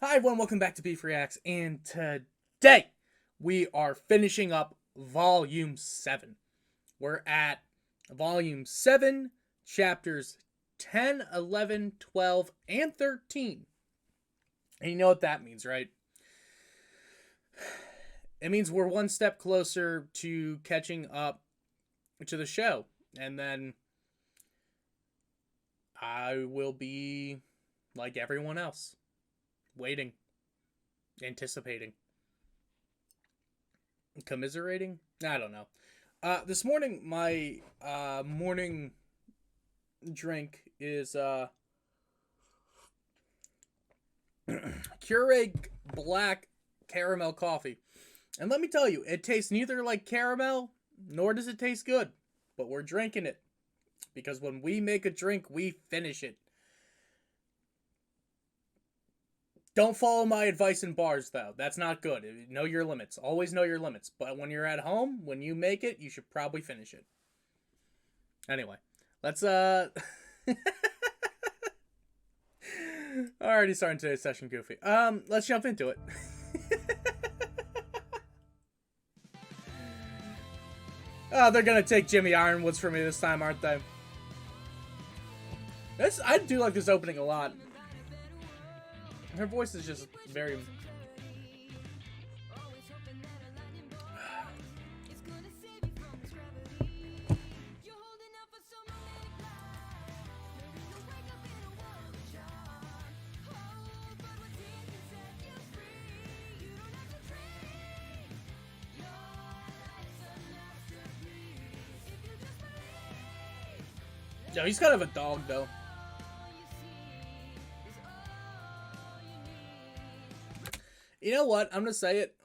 Hi everyone, welcome back to Beef Reacts, and today we are finishing up Volume 7. We're at Volume 7, Chapters 10, 11, 12, and 13. And you know what that means, right? It means we're one step closer to catching up to the show. And then I will be like everyone else, waiting, anticipating, commiserating. I don't know. This morning, my morning drink is Keurig black caramel coffee, and let me tell you, it tastes neither like caramel nor does it taste good. But we're drinking it because when we make a drink, we finish it. Don't follow my advice in bars, though. That's not good. Know your limits. Always know your limits. But when you're at home, when you make it, you should probably finish it. Anyway, let's, already starting today's session goofy. Let's jump into it. Oh, they're gonna take Jimmy Ironwoods from me this time, aren't they? I do like this opening a lot. Her voice is just very... Yo, he's kind of a dog, though. You know what? I'm gonna say it.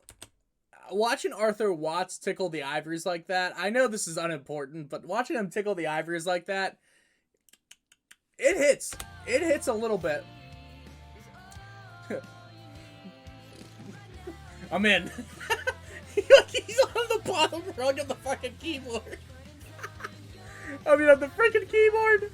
Watching Arthur Watts tickle the ivories like that, I know this is unimportant, but watching him tickle the ivories like that, it hits. It hits a little bit. I'm in. He's on the bottom rung of the fucking keyboard. I mean, on the freaking keyboard.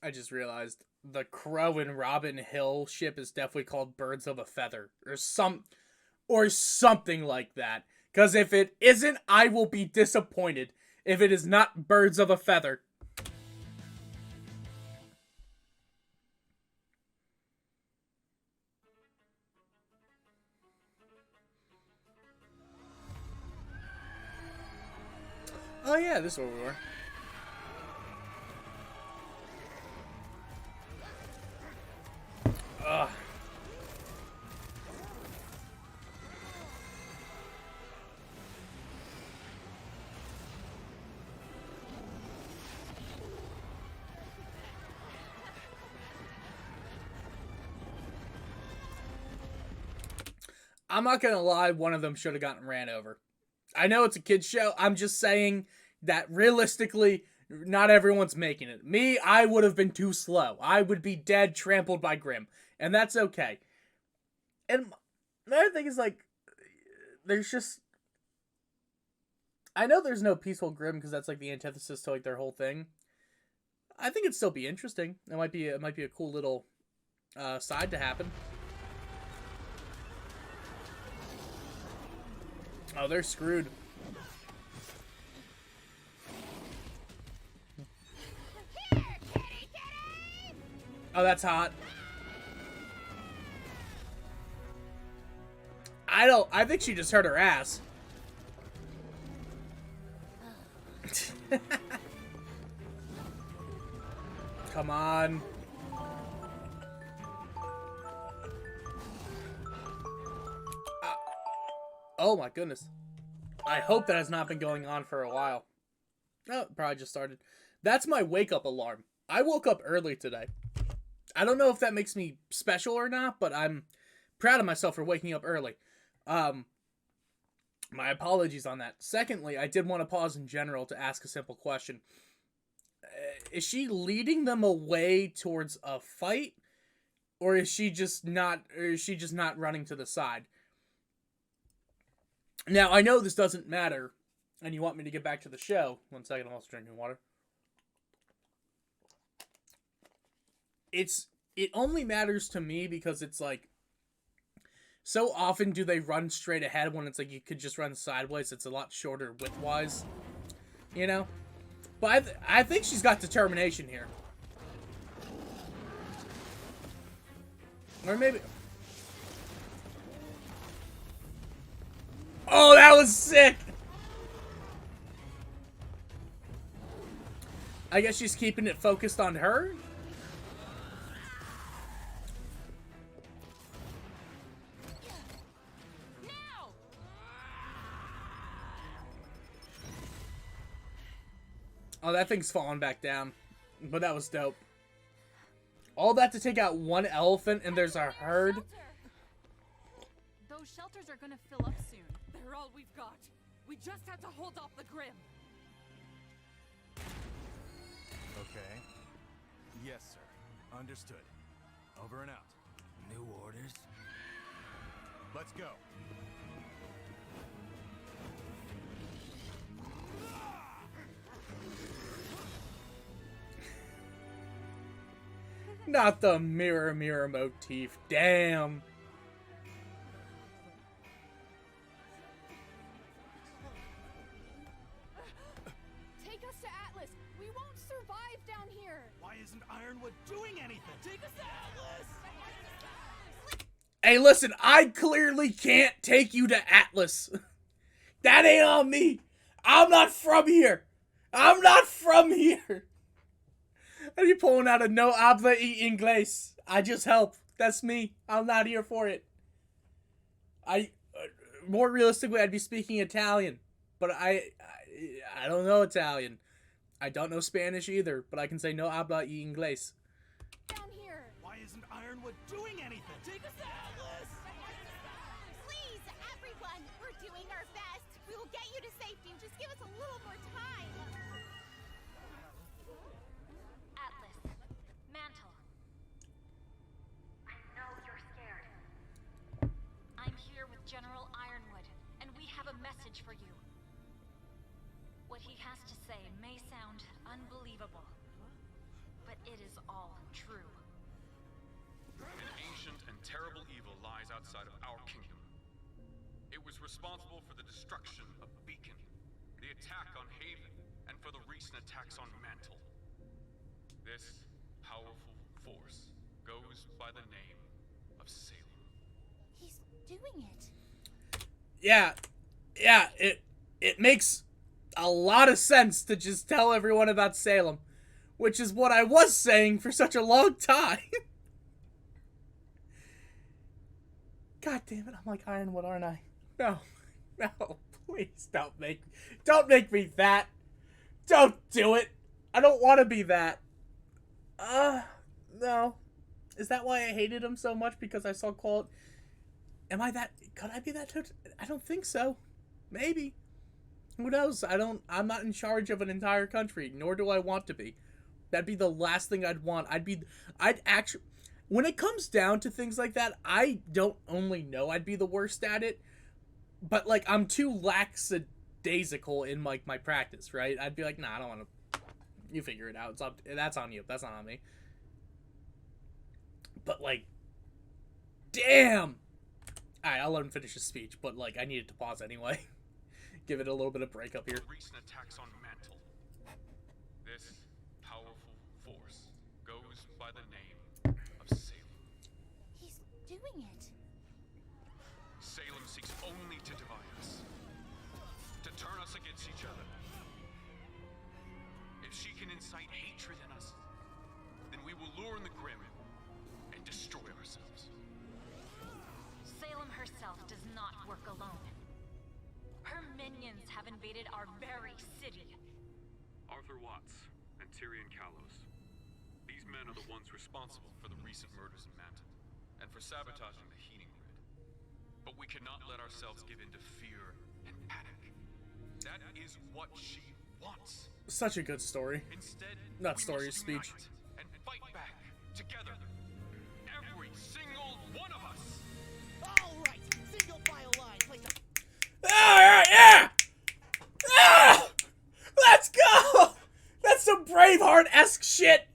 I just realized the Crow and Robin Hill ship is definitely called Birds of a Feather or something like that. Because if it isn't, I will be disappointed if it is not Birds of a Feather. Oh yeah, this is where we were. Ugh. I'm not gonna lie, one of them should have gotten ran over. I know it's a kid's show. I'm just saying that realistically, not everyone's making it. Me, I would have been too slow. I would be dead, trampled by Grimm. And that's okay. And the other thing is, like, there's just... I know there's no peaceful Grimm because that's, like, the antithesis to, like, their whole thing. I think it'd still be interesting. It might be a cool little side to happen. Oh, they're screwed. Oh, that's hot. I think she just hurt her ass. Come on. Oh my goodness. I hope that has not been going on for a while. Oh, it probably just started. That's my wake-up alarm. I woke up early today. I don't know if that makes me special or not, but I'm proud of myself for waking up early. My apologies on that. Secondly, I did want to pause in general to ask a simple question. Is she leading them away towards a fight? Or is she just not running to the side? Now, I know this doesn't matter, and you want me to get back to the show. 1 second, I'm also drinking water. It only matters to me because it's like, so often do they run straight ahead when it's like you could just run sideways. It's a lot shorter width-wise, you know? But I think she's got determination here. Or maybe... Oh, that was sick! I guess she's keeping it focused on her? Oh, that thing's falling back down. But that was dope. All that to take out one elephant and there's a herd. Those shelters are gonna fill up soon. They're all we've got. We just have to hold off the Grim. Okay. Yes, sir. Understood. Over and out. New orders? Let's go. Not the mirror mirror motif. Damn. Take us to Atlas. We won't survive down here. Why isn't Ironwood doing anything? Take us to Atlas. Hey, listen, I clearly can't take you to Atlas. That ain't on me. I'm not from here. I'm not from here. Are you pulling out a no habla y inglés? I just help. That's me. I'm not here for it. More realistically, I'd be speaking Italian, but I don't know Italian. I don't know Spanish either, but I can say no habla y inglés. Down here. Why isn't Ironwood doing anything? Take us to Atlas. Please, everyone, we're doing our best. We will get you to safety. Just give us a little more time. Atlas, Mantle. I know you're scared. I'm here with General Ironwood, and we have a message for you. What he has to say may sound unbelievable, but it is all true. An ancient and terrible evil lies outside of our kingdom. It was responsible for the destruction of Beacon, the attack on Haven, and for the recent attacks on Mantle. This powerful force goes by the name of Salem. He's doing it. Yeah, it makes a lot of sense to just tell everyone about Salem, which is what I was saying for such a long time. God damn it, I'm like Ironwood, aren't I? No, please don't make me that. Don't do it. I don't want to be that. No. Is that why I hated him so much? Because I saw quality? Am I that? Could I be that? I don't think so. Maybe. Who knows? I'm not in charge of an entire country, nor do I want to be. That'd be the last thing I'd want. I'd actually, when it comes down to things like that, I don't only know I'd be the worst at it, but like I'm too lackadaisical in like my practice, right? I'd be like, nah, I don't want to. You figure it out. That's on you. That's not on me. But like, damn. Alright, I'll let him finish his speech, but like I needed to pause anyway. Give it a little bit of break up here. Recent attacks on Mantle. This powerful force goes by the name of Salem. He's doing it. Salem seeks only to divide us, to turn us against each other. If she can incite hatred in us, then we will lure in the Grim and destroy ourselves. Salem herself does not work alone. have invaded our very city. Arthur Watts and Tyrion Callows. These men are the ones responsible for the recent murders in Mantle, and for sabotaging the heating grid. But we cannot let ourselves give in to fear and panic. That is what she wants. Such a good story. Instead, Not we story, must speech. unite and fight back together. Every single one of us. All right, single file line, place a... Alright, yeah! Ah! Let's go! That's some Braveheart-esque shit!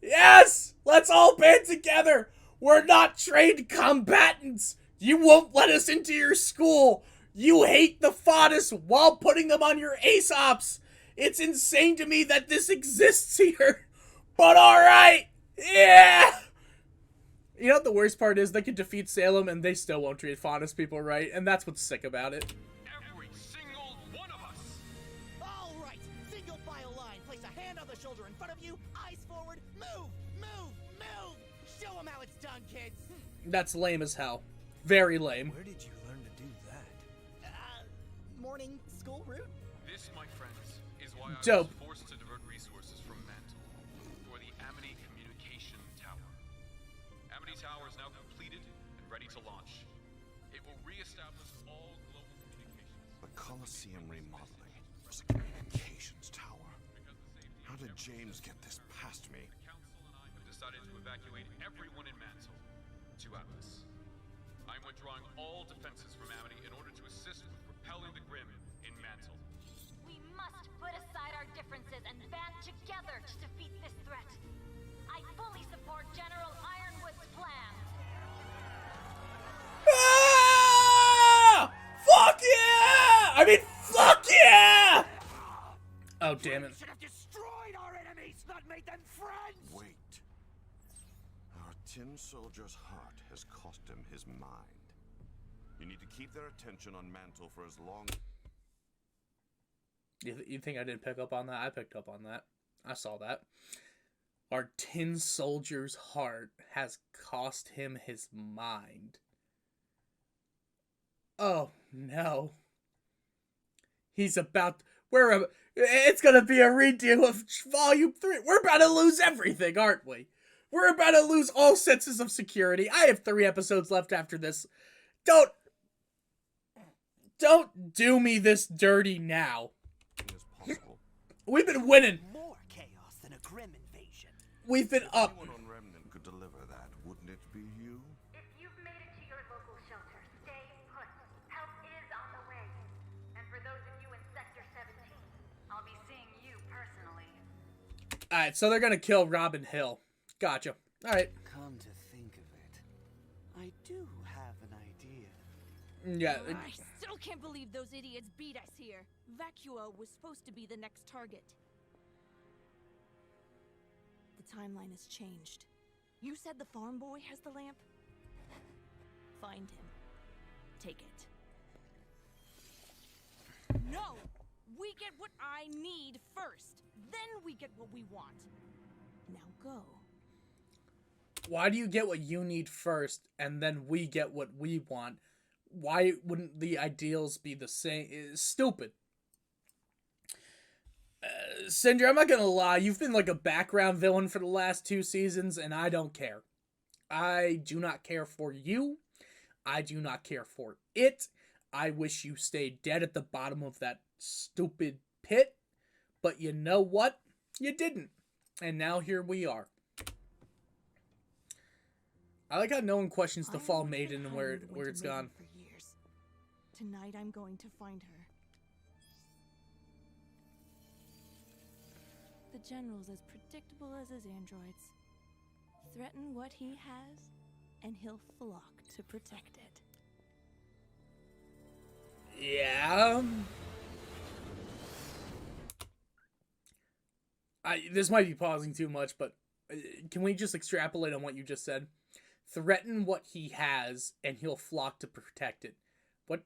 Yes! Let's all band together! We're not trained combatants! You won't let us into your school! You hate the Faunus while putting them on your Aesops! It's insane to me that this exists here! But alright! Yeah! You know what the worst part is? They could defeat Salem and they still won't treat Faunus people right, and that's what's sick about it. Every single one of us. All right, single file line, place a hand on the shoulder in front of you, eyes forward, move, move, move! Show them how it's done, kids! That's lame as hell. Very lame. Where did you learn to do that? Morning school route? This, my friends, is why I Dope. was forced to divert resources from Mantle for the Amity Communication Tower. Amity Tower is now completed and ready to launch. It will re-establish all global communications. The Colosseum remodeling was a communications tower. Because the safety How of did everyone- James get this past me? The Council and I have decided to evacuate everyone in Mantle to Atlas. I'm withdrawing all defenses from Amity in order to assist with repelling the Grim in Mantle. We must put aside our differences and band together to defeat this threat. I fully support General Ironwood's plan. Ah! Fuck yeah! I mean, fuck yeah! Oh, damn it. Should have destroyed our enemies, not made them friends! Wait. Our tin soldier's heart has cost him his mind. You need to keep their attention on Mantle for as long... You think I didn't pick up on that? I picked up on that. I saw that. Our tin soldier's heart has cost him his mind. Oh, no. He's about... It's gonna be a redo of Volume 3. We're about to lose everything, aren't we? We're about to lose all senses of security. I have 3 episodes left after this. Don't do me this dirty now. as possible. We've been winning. More chaos than a grim invasion. We've been up. Anyone on Remnant could deliver that, wouldn't it be you? If you've made it to your local shelter, stay put. Help is on the way. And for those of you in Sector 17, I'll be seeing you personally. Alright, so they're gonna kill Robin Hill. Gotcha. Alright. Come to think of it, I do have an idea. Yeah. I still can't believe those idiots beat us here. Vacuo was supposed to be the next target. The timeline has changed. You said the farm boy has the lamp? Find him. Take it. No! We get what I need first. Then we get what we want. Now go. Why do you get what you need first, and then we get what we want? Why wouldn't the ideals be the same? It's stupid. Cinder, I'm not gonna lie, you've been like a background villain for the last 2 seasons, and I don't care. I do not care for you. I do not care for it. I wish you stayed dead at the bottom of that stupid pit. But you know what? You didn't. And now here we are. I like how no one questions the Fall Maiden and where it's gone. For years. Tonight I'm going to find her. The General's as predictable as his androids. Threaten what he has, and he'll flock to protect it. Yeah. This might be pausing too much, but can we just extrapolate on what you just said? Threaten what he has, and he'll flock to protect it. What?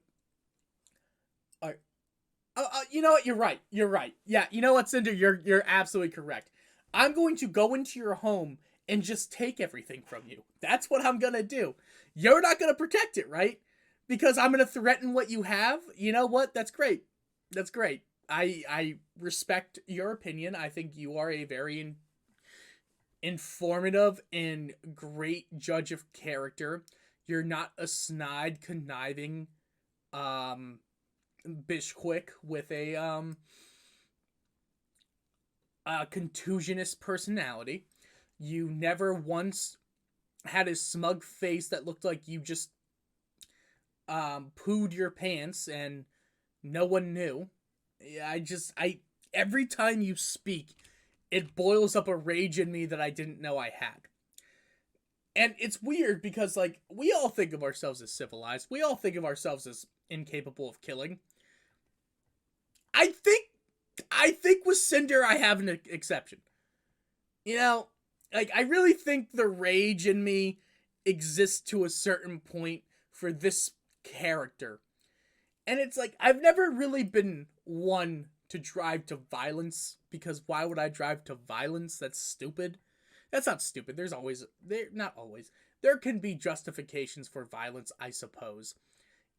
You know what? You're right. You're right. Yeah, you know what, Cinder? You're absolutely correct. I'm going to go into your home and just take everything from you. That's what I'm gonna do. You're not gonna protect it, right? Because I'm gonna threaten what you have. You know what? That's great. That's great. I respect your opinion. I think you are a very informative and great judge of character. You're not a snide, conniving, Bishquick with a contusionist personality. You never once had a smug face that looked like you just pooed your pants and no one knew. I every time you speak, it boils up a rage in me that I didn't know I had. And it's weird because, like, we all think of ourselves as civilized. We all think of ourselves as incapable of killing. I think with Cinder I have an exception. You know, like, I really think the rage in me exists to a certain point for this character. And it's like, I've never really been one to drive to violence, because why would I drive to violence? That's stupid. That's not stupid. Not always. There can be justifications for violence, I suppose.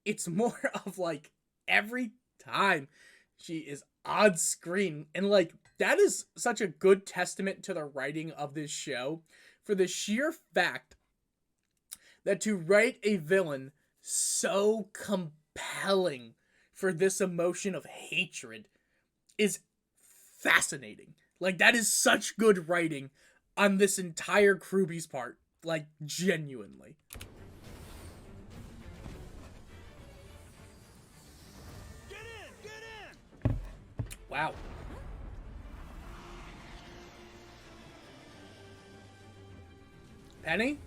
It's more of like, every time she is on screen, and like, that is such a good testament to the writing of this show, for the sheer fact that to write a villain so compelling for this emotion of hatred is fascinating. Like, that is such good writing on this entire RWBY's part. Like, genuinely. Get in! Wow. Penny?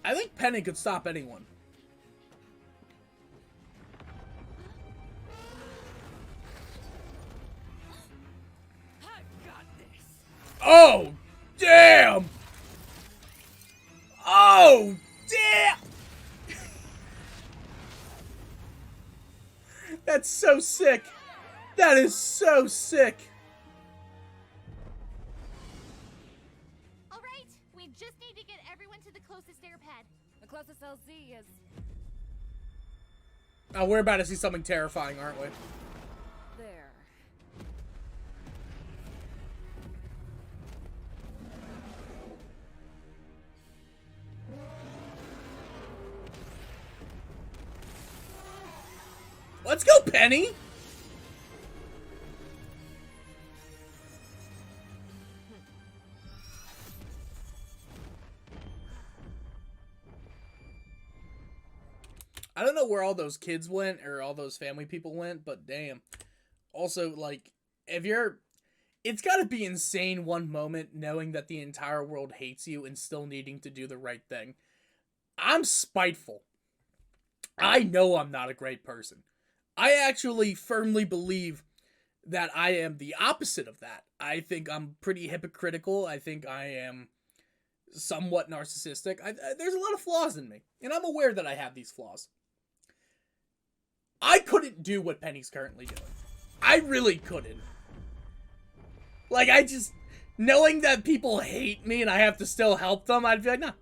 I think Penny could stop anyone. I've got this. Oh, damn! Oh, damn! That's so sick. That is so sick. All right, we just need to get everyone to the closest air pad. The closest LZ is Oh, we're about to see something terrifying, aren't we? there. Let's go, Penny! I don't know where all those kids went, or all those family people went, but damn. Also, like, it's gotta be insane one moment knowing that the entire world hates you and still needing to do the right thing. I'm spiteful. I know I'm not a great person. I actually firmly believe that I am the opposite of that. I think I'm pretty hypocritical. I think I am somewhat narcissistic. There's a lot of flaws in me, and I'm aware that I have these flaws. I couldn't do what Penny's currently doing. I really couldn't. Like, knowing that people hate me and I have to still help them, I'd be like, nah.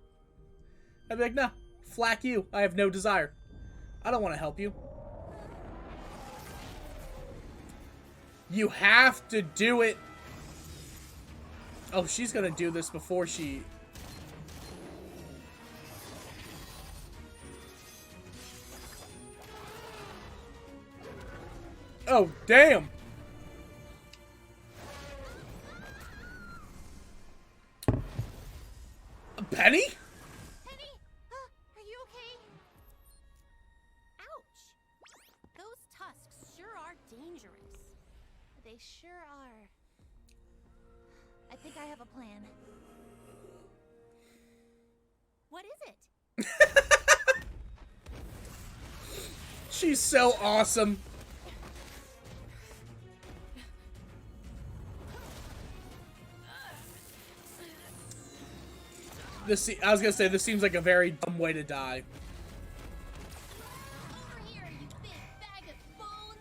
I'd be like, nah, flack you. I have no desire. I don't want to help you. You have to do it. Oh, she's gonna do this before she... Oh, damn. Penny? Penny, are you okay? Ouch. Those tusks sure are dangerous. They sure are. I think I have a plan. What is it? She's so awesome. I was gonna say, this seems like a very dumb way to die. Over here, you big bag of bones.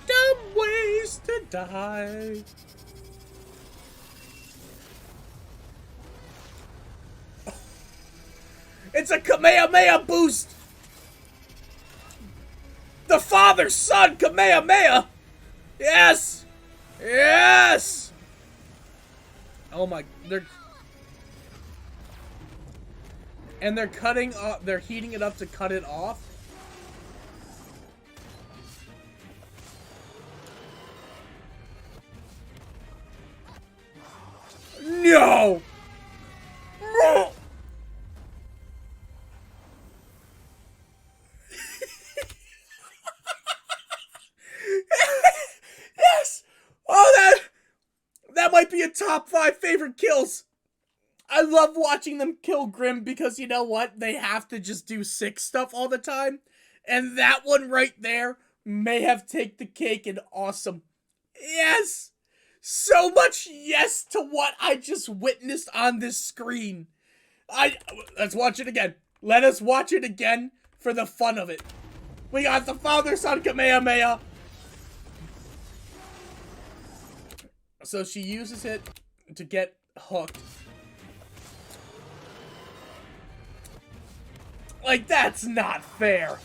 Dumb ways to die. It's a Kamehameha boost! The father-son Kamehameha! Yes! Yes! Oh my, they're cutting off, they're heating it up to cut it off. No! No! Yes! Oh, that might be a top 5 favorite kills. I love watching them kill Grimm because you know what? They have to just do sick stuff all the time. And that one right there may have taken the cake and awesome. Yes! So much yes to what I just witnessed on this screen. Let's watch it again. Let us watch it again for the fun of it. We got the father-son Kamehameha. So she uses it to get hooked. Like, that's not fair.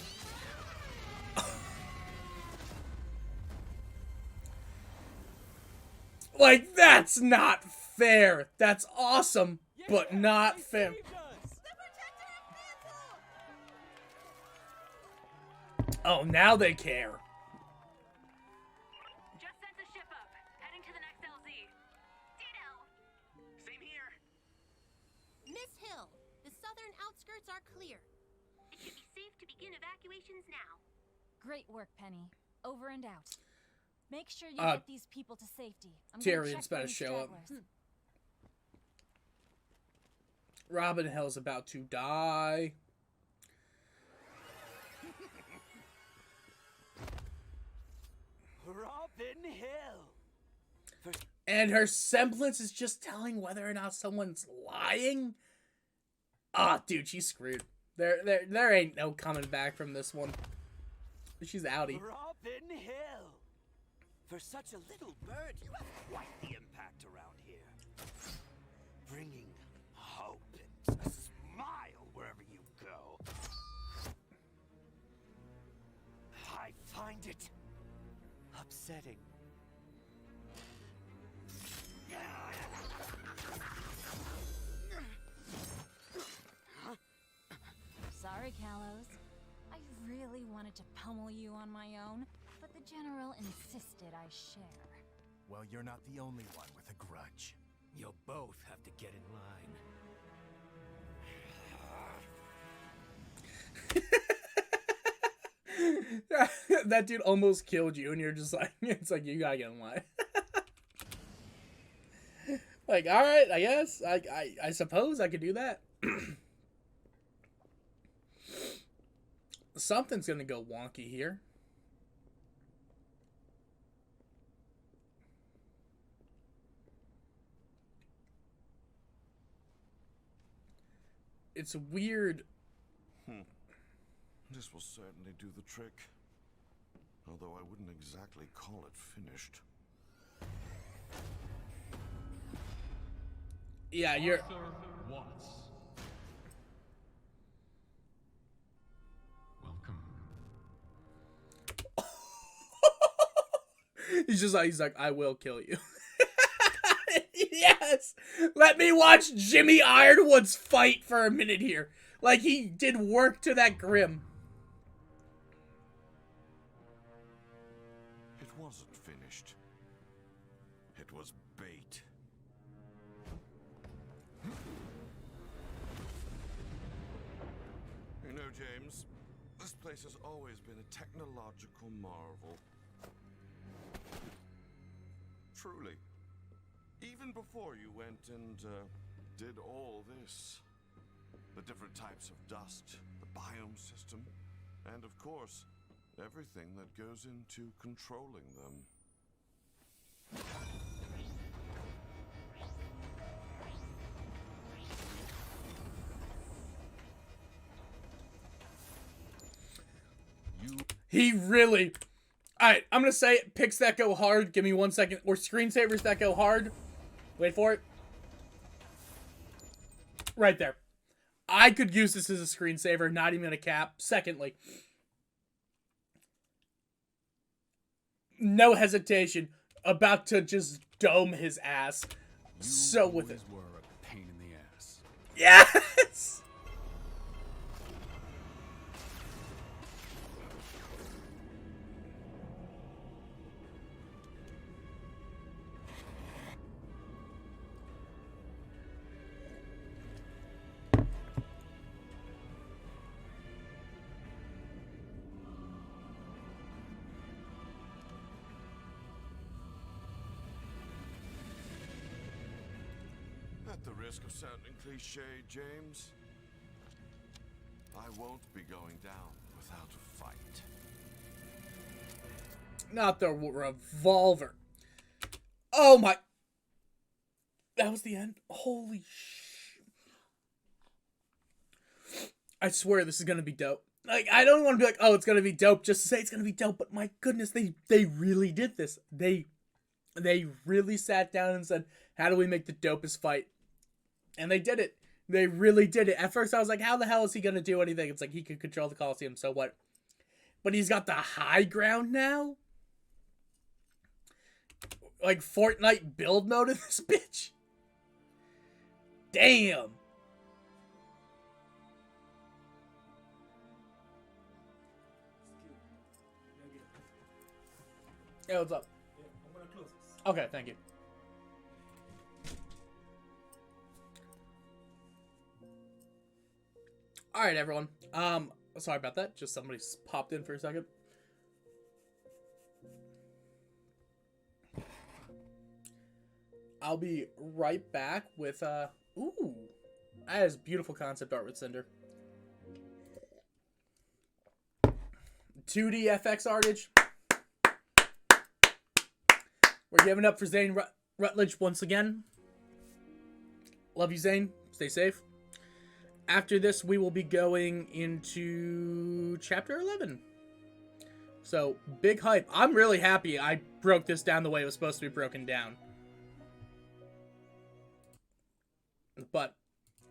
Like, that's not fair. That's awesome, but not fair. Oh, now they care. Just sent the ship up. Heading to the next LZ. Ditto. Same here. Miss Hill, the southern outskirts are clear. It should be safe to begin evacuations now. Great work, Penny. Over and out. Make sure you get these people to safety. I'm gonna Tyrion's check for about to any show up. stragglers. Robin Hill's about to die. Robin Hill. And her semblance is just telling whether or not someone's lying. Ah, dude, she's screwed. There ain't no coming back from this one. She's outie. Robin Hill. For such a little bird, you have quite the impact around here. Bringing hope and a smile wherever you go. I find it upsetting. Sorry, Kalos. I really wanted to pummel you on my own, but the General insisted I share. Well, you're not the only one with a grudge. You'll both have to get in line. That dude almost killed you, and you're just like, it's like, you gotta get in line. Like, alright, I guess. I suppose I could do that. Something's gonna go wonky here. It's weird. This will certainly do the trick. Although I wouldn't exactly call it finished. Yeah, you're... Arthur Watts. Welcome. he's like, I will kill you. Yes! Let me watch Jimmy Ironwood's fight for a minute here. Like he did work to that Grimm. It wasn't finished. It was bait. You know, James, this place has always been a technological marvel. Truly. Even before you went and did all this. The different types of dust, the biome system, and of course, everything that goes into controlling them. He really... Alright, I'm gonna say it. Picks that go hard. Give me 1 second. Or screensavers that go hard. Wait for it. Right there. I could use this as a screensaver, not even a cap. Secondly, no hesitation, about to just dome his ass. So with it. Were a pain in the ass. Yes! At the risk of sounding cliche, James, I won't be going down without a fight. Not the revolver. Oh my. That was the end? Holy sh. I swear this is gonna be dope. Like, I don't want to be like, oh, it's gonna be dope just to say it's gonna be dope, but my goodness, they really did this. They really sat down and said, how do we make the dopest fight? And they did it. They really did it. At first I was like, how the hell is he gonna do anything? It's like, he could control the Coliseum, so what? But he's got the high ground now? Like Fortnite build mode in this bitch? Damn. Yeah, what's up? I'm gonna close this. Okay, thank you. Alright, everyone. Sorry about that. Just somebody popped in for a second. I'll be right back with, ooh. That is beautiful concept art with Cinder. 2D FX artage. We're giving up for Zane Rutledge once again. Love you, Zane. Stay safe. After this, we will be going into Chapter 11. So, big hype. I'm really happy I broke this down the way it was supposed to be broken down. But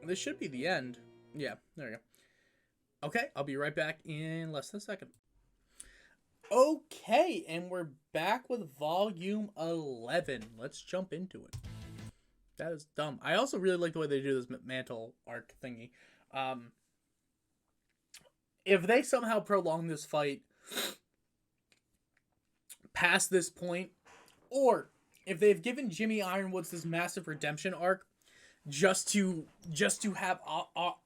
this should be the end. Yeah, there you go. Okay, I'll be right back in less than a second. Okay, and we're back with Volume 11. Let's jump into it. That is dumb. I also really like the way they do this mantle arc thingy. If they somehow prolong this fight past this point, or if they've given Jimmy Ironwoods this massive redemption arc just to have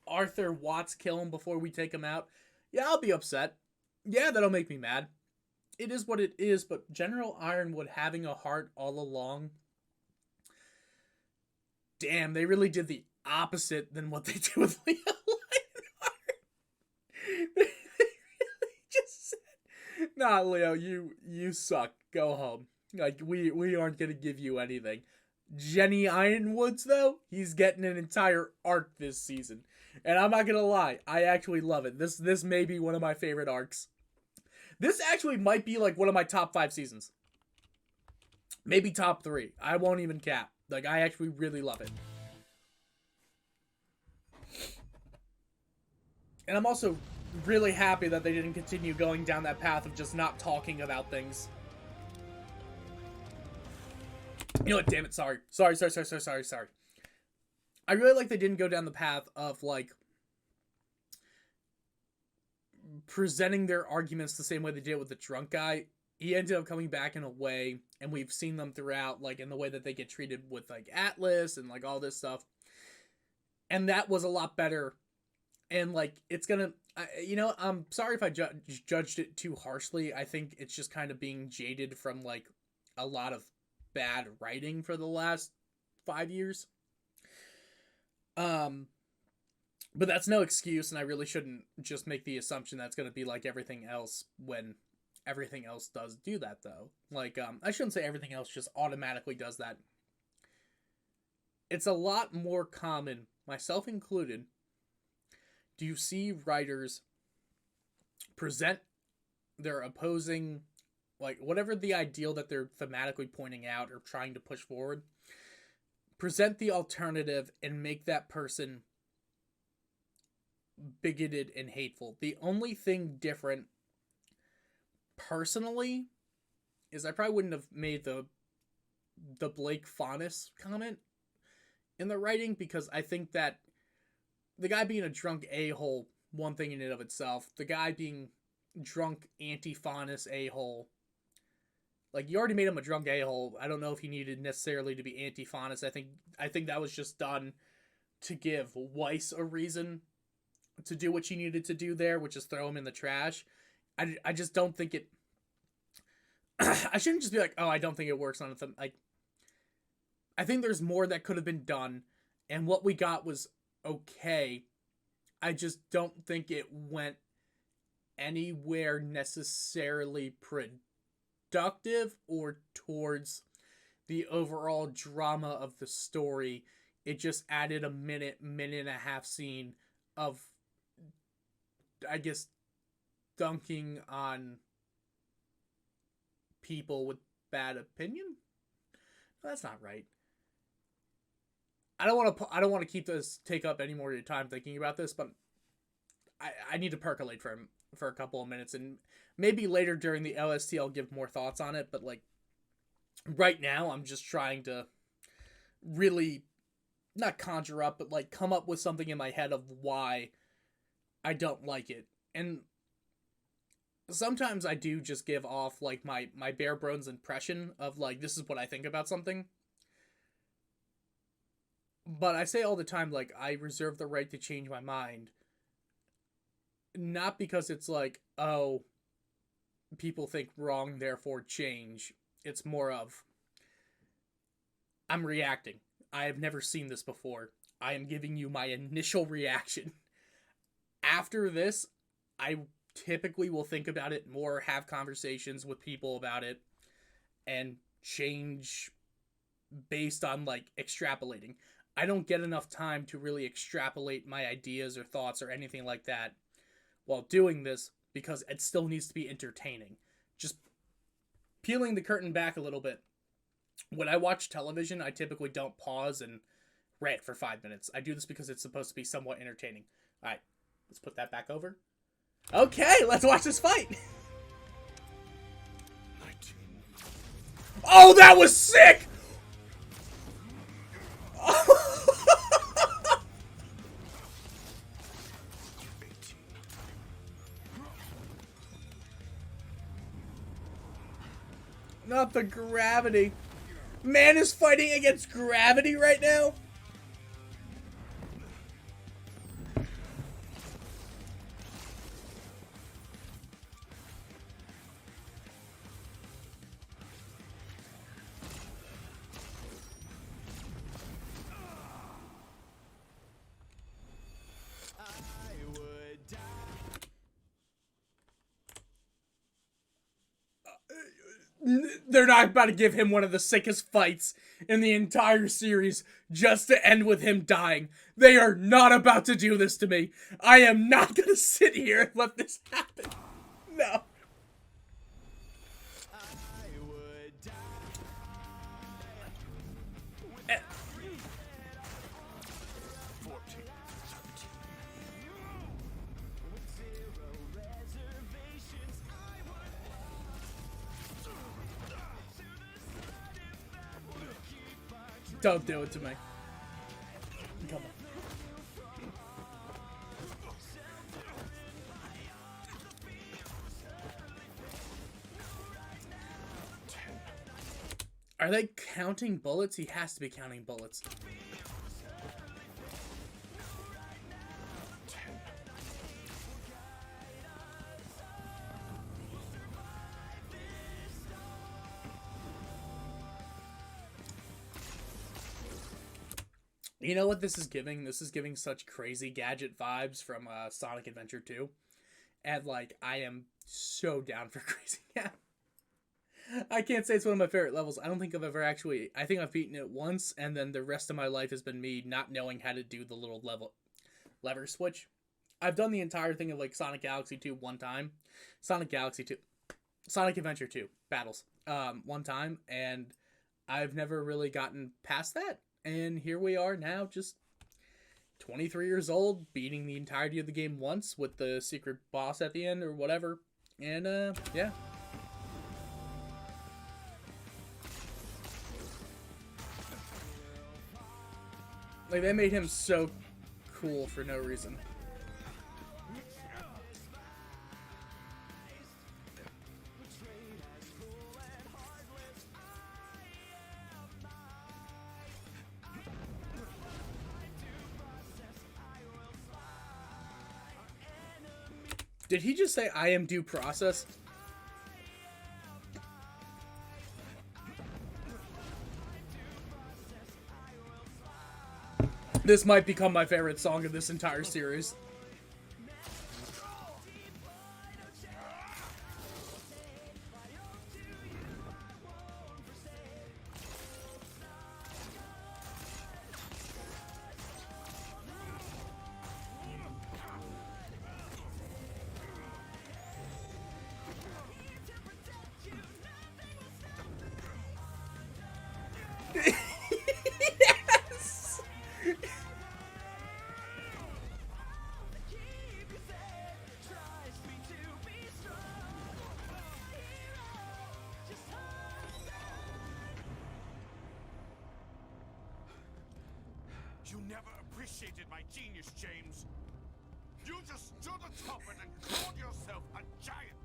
Arthur Watts kill him before we take him out, yeah, I'll be upset. Yeah, that'll make me mad. It is what it is, but General Ironwood having a heart all along, damn, they really did the opposite than what they did with Leo Lionheart. They really just said, nah, Leo, you suck. Go home. Like, we aren't gonna give you anything. Jenny Ironwoods, though, he's getting an entire arc this season. And I'm not gonna lie, I actually love it. This may be one of my favorite arcs. This actually might be like one of my top 5 seasons. Maybe top 3. I won't even cap. Like, I actually really love it. And I'm also really happy that they didn't continue going down that path of just not talking about things. You know what? Damn it. Sorry. Sorry. I really like they didn't go down the path of, like, presenting their arguments the same way they did with the drunk guy. He ended up coming back in a way, and we've seen them throughout, like, in the way that they get treated with, like, Atlas and, like, all this stuff. And that was a lot better. And, like, it's gonna... you know, I'm sorry if I judged it too harshly. I think it's just kind of being jaded from, like, a lot of bad writing for the last 5 years. But that's no excuse, and I really shouldn't just make the assumption that's going to be like everything else when everything else does do that, though. Like, I shouldn't say everything else just automatically does that. It's a lot more common, myself included, do you see writers present their opposing, like, whatever the ideal that they're thematically pointing out or trying to push forward, present the alternative and make that person bigoted and hateful. The only thing different, personally, is I probably wouldn't have made the Blake Faunus comment in the writing, because I think that the guy being a drunk a-hole, one thing in and of itself, the guy being drunk anti-Faunus a-hole, like, you already made him a drunk a-hole. I don't know if he needed necessarily to be anti-Faunus. I think that was just done to give Weiss a reason to do what she needed to do there, which is throw him in the trash. I just don't think it... I shouldn't just be like, oh, I don't think it works on them. Like, I think there's more that could have been done, and what we got was okay. I just don't think it went anywhere necessarily productive or towards the overall drama of the story. It just added a minute and a half scene of, I guess, dunking on people with bad opinion. That's not right. I don't want to keep this take up any more of your time thinking about this, but I need to percolate for a couple of minutes, and maybe later during the OST I'll give more thoughts on it. But like right now, I'm just trying to really not conjure up, but like come up with something in my head of why I don't like it. And sometimes I do just give off like my bare bones impression of like, this is what I think about something. But I say all the time, like, I reserve the right to change my mind. Not because it's like, oh, people think wrong, therefore change. It's more of, I'm reacting. I have never seen this before. I am giving you my initial reaction. After this, I typically will think about it more, have conversations with people about it, and change based on, like, extrapolating. I don't get enough time to really extrapolate my ideas or thoughts or anything like that while doing this, because it still needs to be entertaining. Just peeling the curtain back a little bit. When I watch television, I typically don't pause and rant for 5 minutes. I do this because it's supposed to be somewhat entertaining. Alright, let's put that back over. Okay, let's watch this fight! 19. Oh, that was sick! Not the gravity. Man is fighting against gravity right now? They're not about to give him one of the sickest fights in the entire series just to end with him dying. They are not about to do this to me. I am not gonna sit here and let this happen. No. Don't do it to me. Come on. Are they counting bullets? He has to be counting bullets. You know what this is giving? This is giving such crazy gadget vibes from Sonic Adventure 2. And, like, I am so down for crazy gadget. I can't say it's one of my favorite levels. I don't think I've ever actually... I think I've beaten it once, and then the rest of my life has been me not knowing how to do the little lever switch. I've done the entire thing of, like, Sonic Galaxy 2 one time. Sonic Adventure 2 battles one time, and I've never really gotten past that. And here we are now, just 23 years old, beating the entirety of the game once with the secret boss at the end or whatever. And, yeah. Like, they made him so cool for no reason. Did he just say, I am due process? This might become my favorite song of this entire series. Yes! You never appreciated my genius, James. You just stood atop it and called yourself a giant.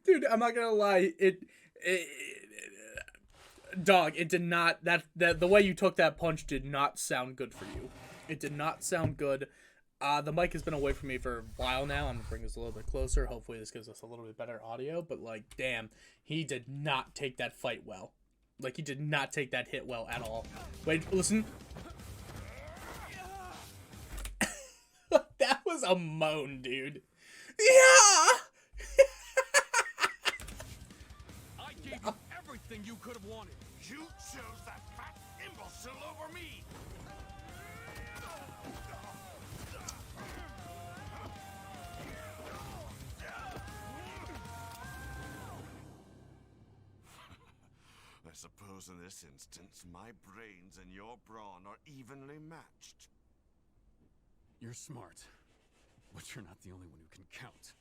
Dude, I'm not gonna lie, dog, it did not, the way you took that punch did not sound good for you. It did not sound good. The mic has been away from me for a while now. I'm gonna bring this a little bit closer. Hopefully this gives us a little bit better audio, but like, damn, he did not take that fight well. Like, he did not take that hit well at all. Wait, listen. That was a moan, dude. Yeah! I gave you everything you could have wanted. You chose that fat imbecile over me. I suppose in this instance, my brains and your brawn are evenly matched. You're smart, but you're not the only one who can count.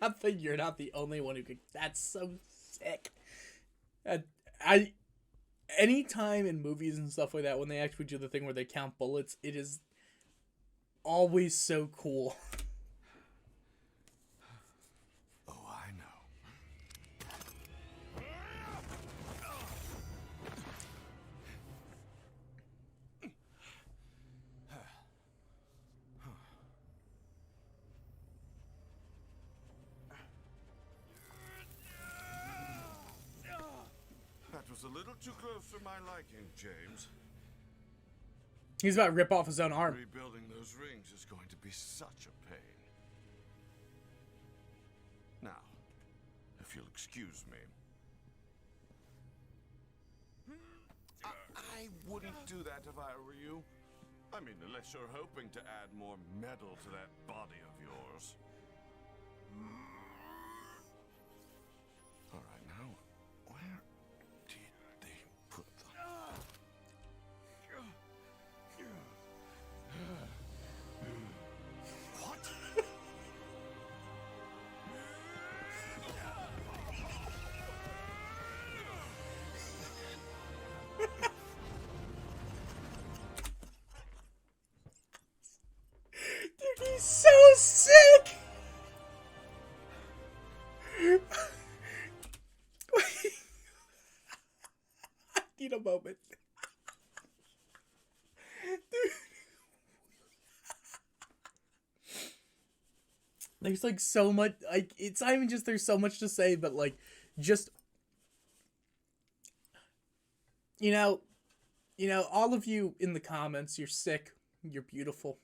Not that you're not the only one who could. That's so sick. Anytime in movies and stuff like that, when they actually do the thing where they count bullets, it is always so cool. Oh, I know. That was a little too close for my liking, James. He's about to rip off his own arm. Rebuilding those rings is going to be such a pain. Now, if you'll excuse me. I wouldn't do that if I were you. I mean, unless you're hoping to add more metal to that body of yours. All right, now, where did they put them? What? Dude, he's so sick! I need a moment. Dude. There's like so much, like, it's not even just there's so much to say, but like, just, you know, all of you in the comments, you're sick, you're beautiful.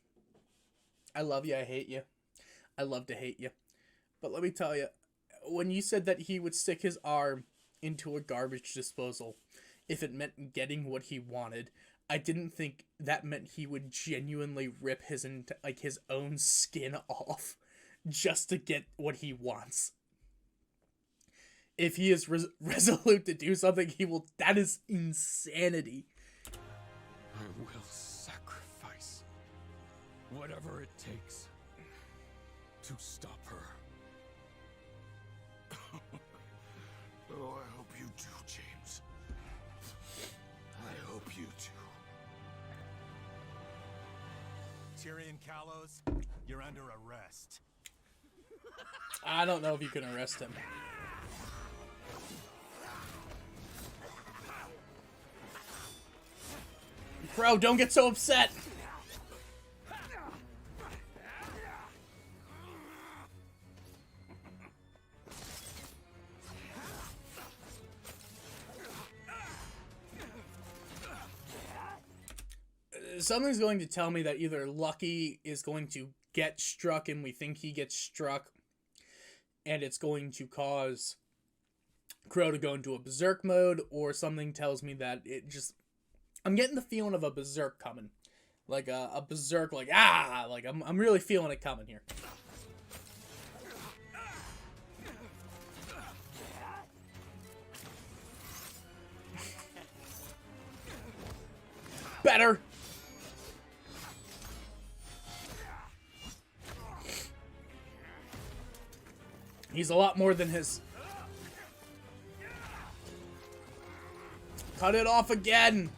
I love you, I hate you. I love to hate you. But let me tell you, when you said that he would stick his arm into a garbage disposal if it meant getting what he wanted, I didn't think that meant he would genuinely rip his own skin off just to get what he wants. If he is resolute to do something, he will. That is insanity. I will sacrifice whatever it takes to stop her. Oh, I hope you do, James. I hope you do. Tyrion Callows, you're under arrest. I don't know if you can arrest him. Bro, don't get so upset. Something's going to tell me that either Lucky is going to get struck and we think he gets struck, and it's going to cause Crow to go into a berserk mode, or something tells me that it just... I'm getting the feeling of a berserk coming. Like a berserk, like, ah! Like, I'm really feeling it coming here. Better! He's a lot more than his... Cut it off again!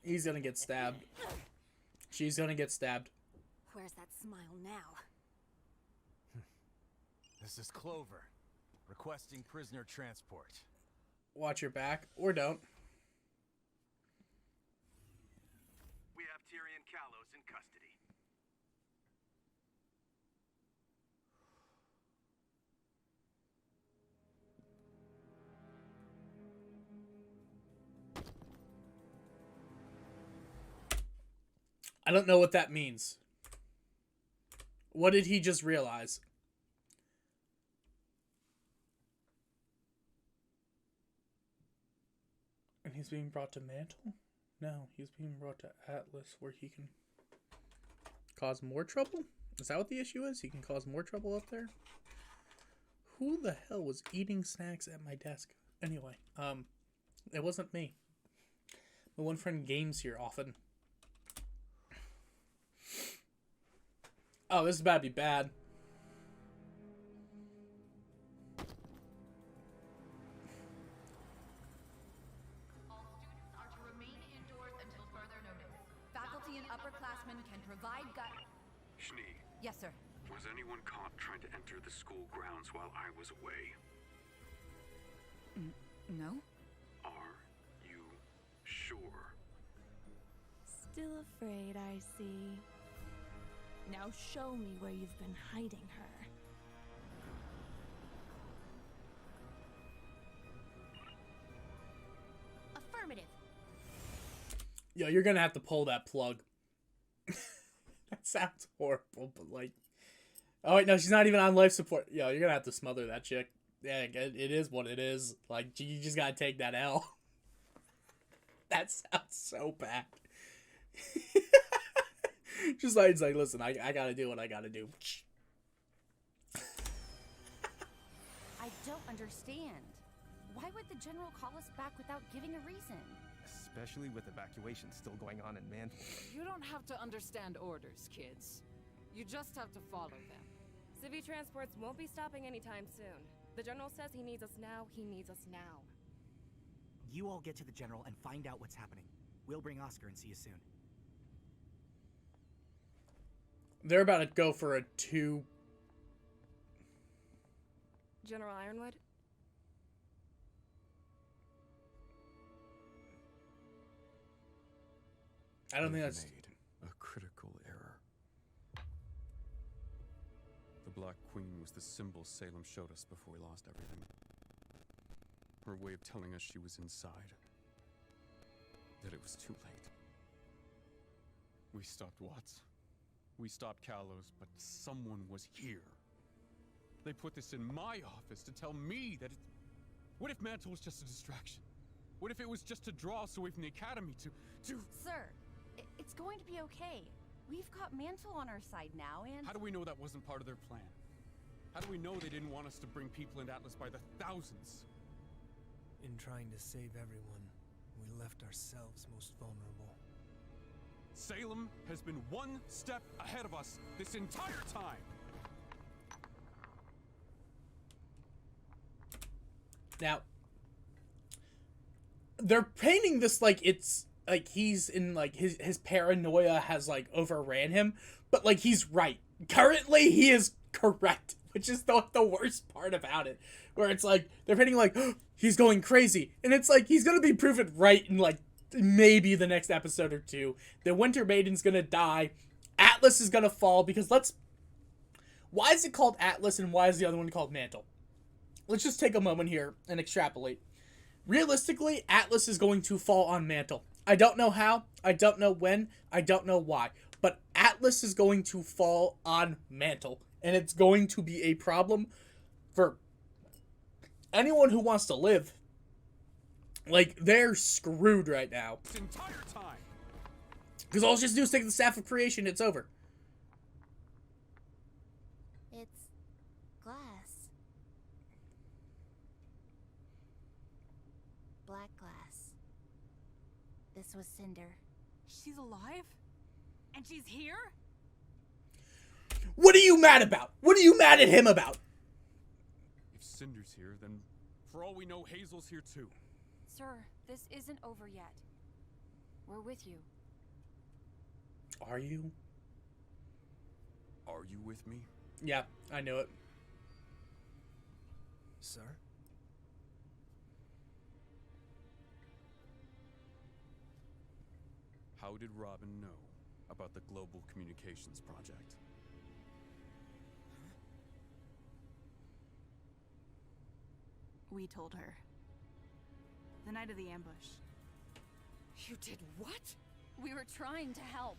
He's gonna get stabbed. She's gonna get stabbed. Where's that smile now? This is Clover, requesting prisoner transport. Watch your back, or don't. We have Tyrion Callows in custody. I don't know what that means. What did he just realize? And he's being brought to Mantle? No, he's being brought to Atlas, where he can cause more trouble? Is that what the issue is? He can cause more trouble up there? Who the hell was eating snacks at my desk? Anyway, it wasn't me. My one friend games here often. Oh, this is about to be bad. All students are to remain indoors until further notice. Faculty and upperclassmen can provide Schnee, Yes, sir. was anyone caught trying to enter the school grounds while I was away? No? Are you sure? Still afraid, I see. Now show me where you've been hiding her. Affirmative. Yo, you're gonna have to pull that plug. That sounds horrible, but like... Oh, wait, no, she's not even on life support. Yo, you're gonna have to smother that chick. Yeah, it is what it is. Like, you just gotta take that L. That sounds so bad. Just like, it's like, listen, I gotta do what I gotta do. I don't understand. Why would the general call us back without giving a reason? Especially with evacuations still going on in Mantle. You don't have to understand orders, kids. You just have to follow them. Civi transports won't be stopping anytime soon. The General says he needs us now, he needs us now. You all get to the General and find out what's happening. We'll bring Oscar and see you soon. They're about to go for a 2... General Ironwood? I don't think that's... made a critical error. The Black Queen was the symbol Salem showed us before we lost everything. Her way of telling us she was inside. That it was too late. We stopped Watts. We stopped Kalos, but someone was here. They put this in my office to tell me that it... What if Mantle was just a distraction? What if it was just to draw us away from the Academy to... Sir, it's going to be okay. We've got Mantle on our side now, and... How do we know that wasn't part of their plan? How do we know they didn't want us to bring people into Atlas by the thousands? In trying to save everyone, we left ourselves most vulnerable. Salem has been one step ahead of us this entire time! Now, they're painting this like it's like he's in like his paranoia has like overran him, but like he's right. Currently, he is correct, which is the worst part about it. Where it's like they're painting like he's going crazy, and it's like he's gonna be proven right in like maybe the next episode or two. The Winter Maiden's gonna die. Atlas is gonna fall because why is it called Atlas and why is the other one called Mantle? Let's just take a moment here and extrapolate. Realistically, Atlas is going to fall on Mantle. I don't know how, I don't know when, I don't know why, but Atlas is going to fall on Mantle, and it's going to be a problem for anyone who wants to live. Like, they're screwed right now. This entire time. Because all it's just do is take the Staff of Creation, it's over. It's glass. Black glass. This was Cinder. She's alive? And she's here? What are you mad about? What are you mad at him about? If Cinder's here, then for all we know, Hazel's here too. Sir, this isn't over yet. We're with you. Are you? Are you with me? Yeah, I knew it. Sir? How did Robin know about the Global Communications Project? We told her. The night of the ambush. You did what? We were trying to help.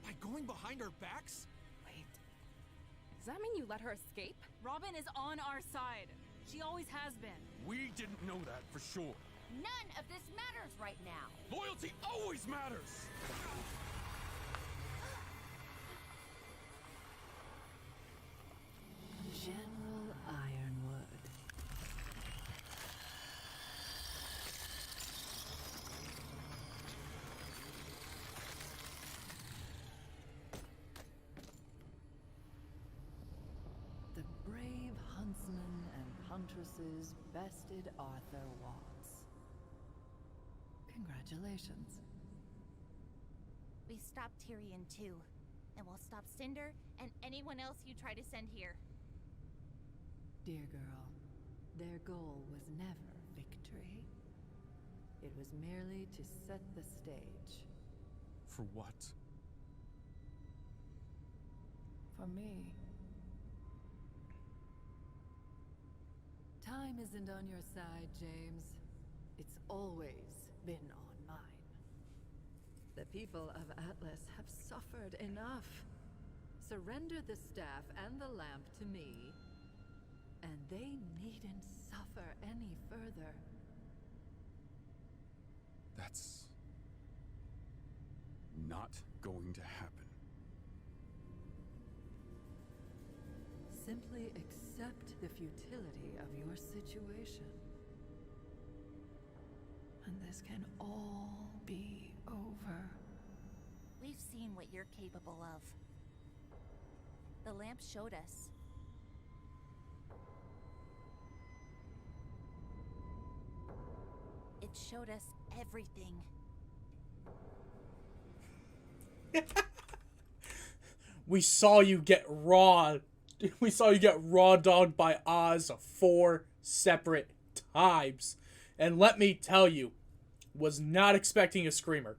By going behind our backs? Wait. Does that mean you let her escape? Robin is on our side. She always has been. We didn't know that for sure. None of this matters right now. Loyalty always matters! General Ironwood. The brave huntsman and huntresses bested Arthur Watts. Congratulations. We stopped Tyrion too, and we'll stop Cinder and anyone else you try to send here. Dear girl, their goal was never victory. It was merely to set the stage. For what? For me. Time isn't on your side, James. It's always been on mine. The people of Atlas have suffered enough. Surrender the staff and the lamp to me, and they needn't suffer any further. That's not going to happen. Simply accept the futility of your situation. And this can all be over. We've seen what you're capable of. The lamp showed us. It showed us everything. We saw you get raw. We saw you get raw dogged by Oz 4 separate times. And let me tell you, was not expecting a screamer.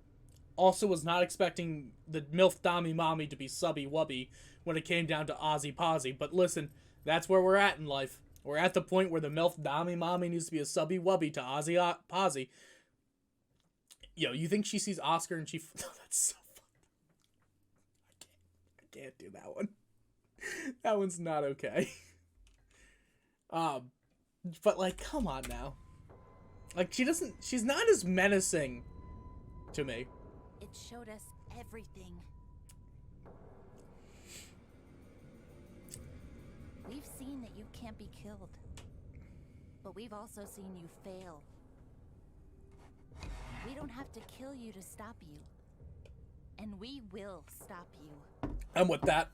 Also was not expecting the MILF Dommy Mommy to be subby wubby when it came down to Ozzy Posy. But listen, that's where we're at in life. We're at the point where the MILF Dommy Mommy needs to be a subby wubby to Ozzy Posy. Yo, you think she sees Oscar and she... that's so funny. can't do that one. That one's not okay. But like, come on now. Like, she's not as menacing to me. It showed us everything. We've seen that you can't be killed. But we've also seen you fail. We don't have to kill you to stop you. And we will stop you. I'm with that.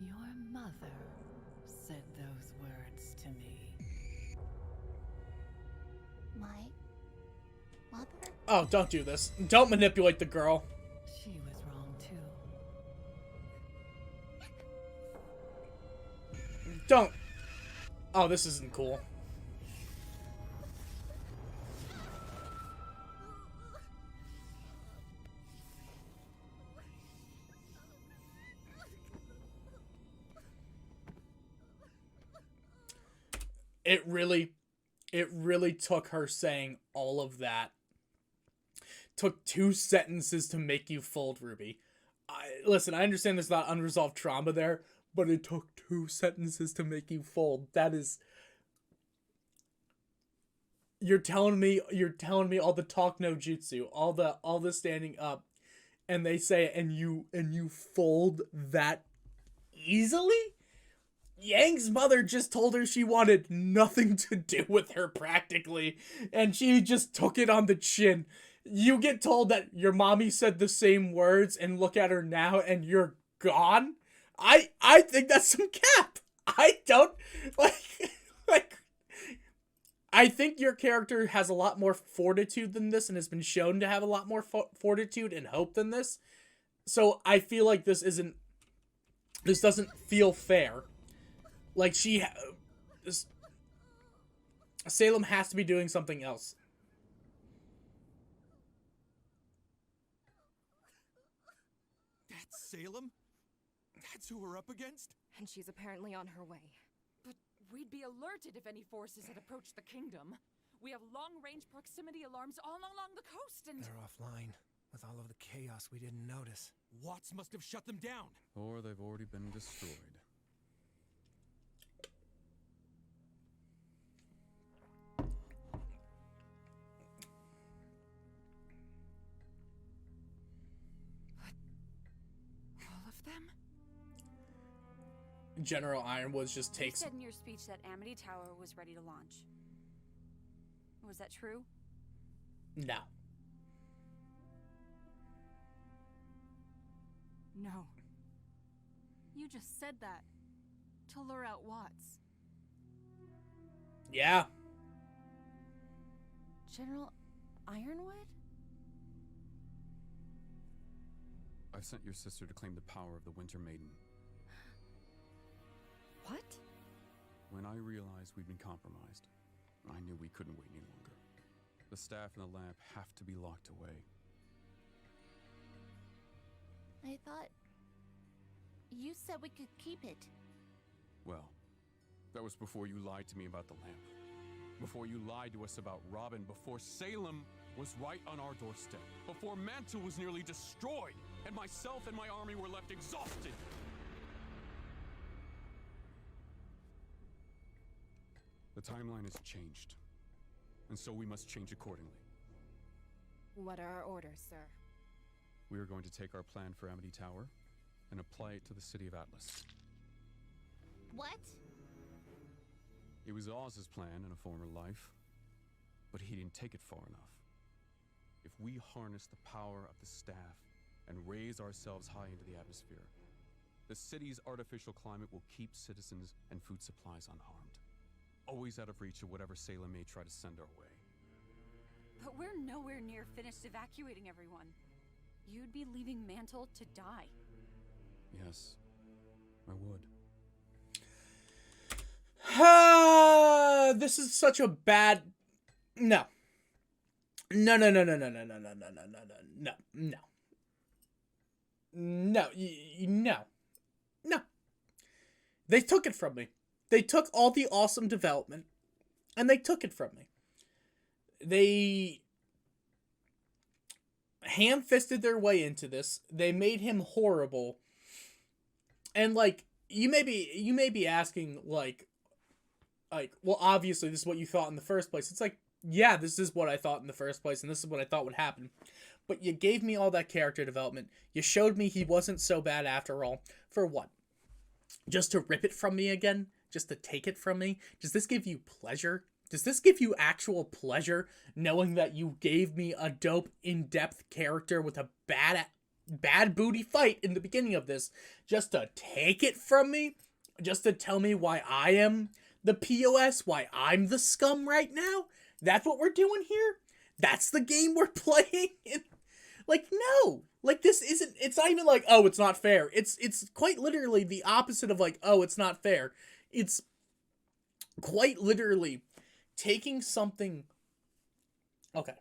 Your mother said those words to me. My mother? Oh, don't do this. Don't manipulate the girl. She was wrong too. Don't. Oh, this isn't cool. It really took her saying all of that. Took 2 sentences to make you fold, Ruby. Listen, I understand there's not unresolved trauma there, but it took 2 sentences to make you fold. That is... You're telling me all the talk no jutsu, all the standing up, and they say it, and you fold that easily? Yang's mother just told her she wanted nothing to do with her practically, and she just took it on the chin. You get told that your mommy said the same words, and look at her now, and you're gone? I think that's some cap. I don't, like, I think your character has a lot more fortitude than this, and has been shown to have a lot more fortitude and hope than this. So I feel like this doesn't feel fair. Like, Salem has to be doing something else. That's Salem? That's who we're up against? And she's apparently on her way. But we'd be alerted if any forces had approached the kingdom. We have long-range proximity alarms all along the coast and... They're offline. With all of the chaos, we didn't notice. Watts must have shut them down. Or they've already been destroyed. all of them? General Ironwoods just You takes... said in your speech that Amity Tower was ready to launch. Was that true? No. No. You just said that to lure out Watts. Yeah. General Ironwood? I've sent your sister to claim the power of the Winter Maiden. What? When I realized we'd been compromised, I knew we couldn't wait any longer. The staff and the lamp have to be locked away. I thought... You said we could keep it. Well, that was before you lied to me about the lamp. Before you lied to us about Robin. Before Salem was right on our doorstep. Before Mantle was nearly destroyed. And myself and my army were left exhausted. The timeline has changed. And so we must change accordingly. What are our orders, sir? We are going to take our plan for Amity Tower and apply it to the city of Atlas. What? It was Oz's plan in a former life, but he didn't take it far enough. If we harness the power of the staff and raise ourselves high into the atmosphere, the city's artificial climate will keep citizens and food supplies unharmed, always out of reach of whatever Salem may try to send our way. But we're nowhere near finished evacuating everyone. You'd be leaving Mantle to die. Yes, I would. This is such a bad... No. No. They took it from me. They took all the awesome development, and they took it from me. They ham-fisted their way into this. They made him horrible. And, like, you may be asking, like, well, obviously, this is what you thought in the first place. It's like, yeah, this is what I thought in the first place, and this is what I thought would happen. But you gave me all that character development. You showed me he wasn't so bad after all. For what? Just to rip it from me again? Just to take it from me? Does this give you pleasure? Does this give you actual pleasure, knowing that you gave me a dope, in-depth character with a bad booty fight in the beginning of this, just to take it from me? Just to tell me why I am the POS, why I'm the scum right now? That's what we're doing here? That's the game we're playing? Like, no. Like, this isn't, it's not even like, oh, it's not fair. It's quite literally the opposite of like, oh, it's not fair. It's quite literally taking something... Okay.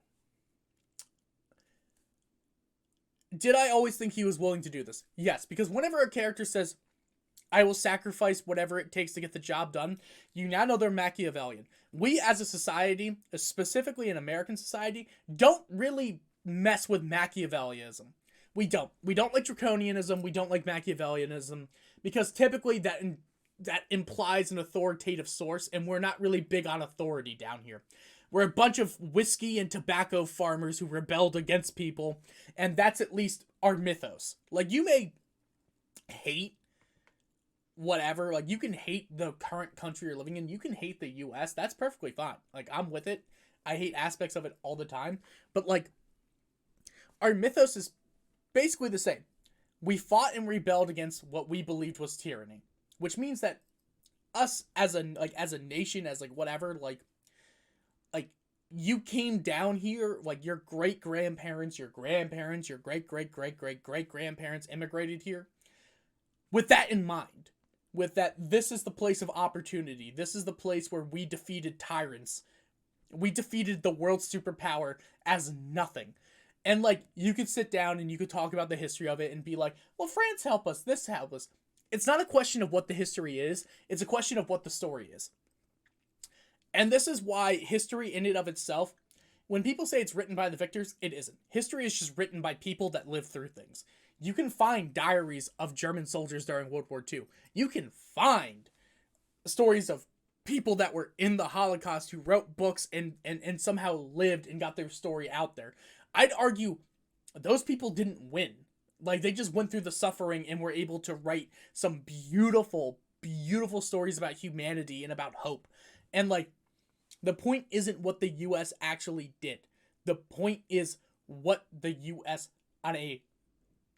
Did I always think he was willing to do this? Yes, because whenever a character says, I will sacrifice whatever it takes to get the job done, you now know they're Machiavellian. We as a society, specifically in American society, don't really mess with Machiavellianism. We don't. We don't like draconianism. We don't like Machiavellianism, because typically that implies an authoritative source, and we're not really big on authority down here. We're a bunch of whiskey and tobacco farmers who rebelled against people, and that's at least our mythos. Like, you may hate whatever, like, you can hate the current country you're living in, you can hate the US, that's perfectly fine. Like, I'm with it. I hate aspects of it all the time, but, like, our mythos is basically the same. We fought and rebelled against what we believed was tyranny, which means that us as a nation, as like whatever, like you came down here, like your great-grandparents, your grandparents, your great-great-great-great-great-grandparents immigrated here with that in mind, with that this is the place of opportunity. This is the place where we defeated tyrants. We defeated the world's superpower as nothing. And, like, you could sit down and you could talk about the history of it and be like, well, France helped us, this helped us. It's not a question of what the history is, it's a question of what the story is. And this is why history in and of itself, when people say it's written by the victors, it isn't. History is just written by people that live through things. You can find diaries of German soldiers during World War II. You can find stories of people that were in the Holocaust who wrote books and somehow lived and got their story out there. I'd argue those people didn't win. Like, they just went through the suffering and were able to write some beautiful, beautiful stories about humanity and about hope. And, like, the point isn't what the U.S. actually did. The point is what the U.S. on a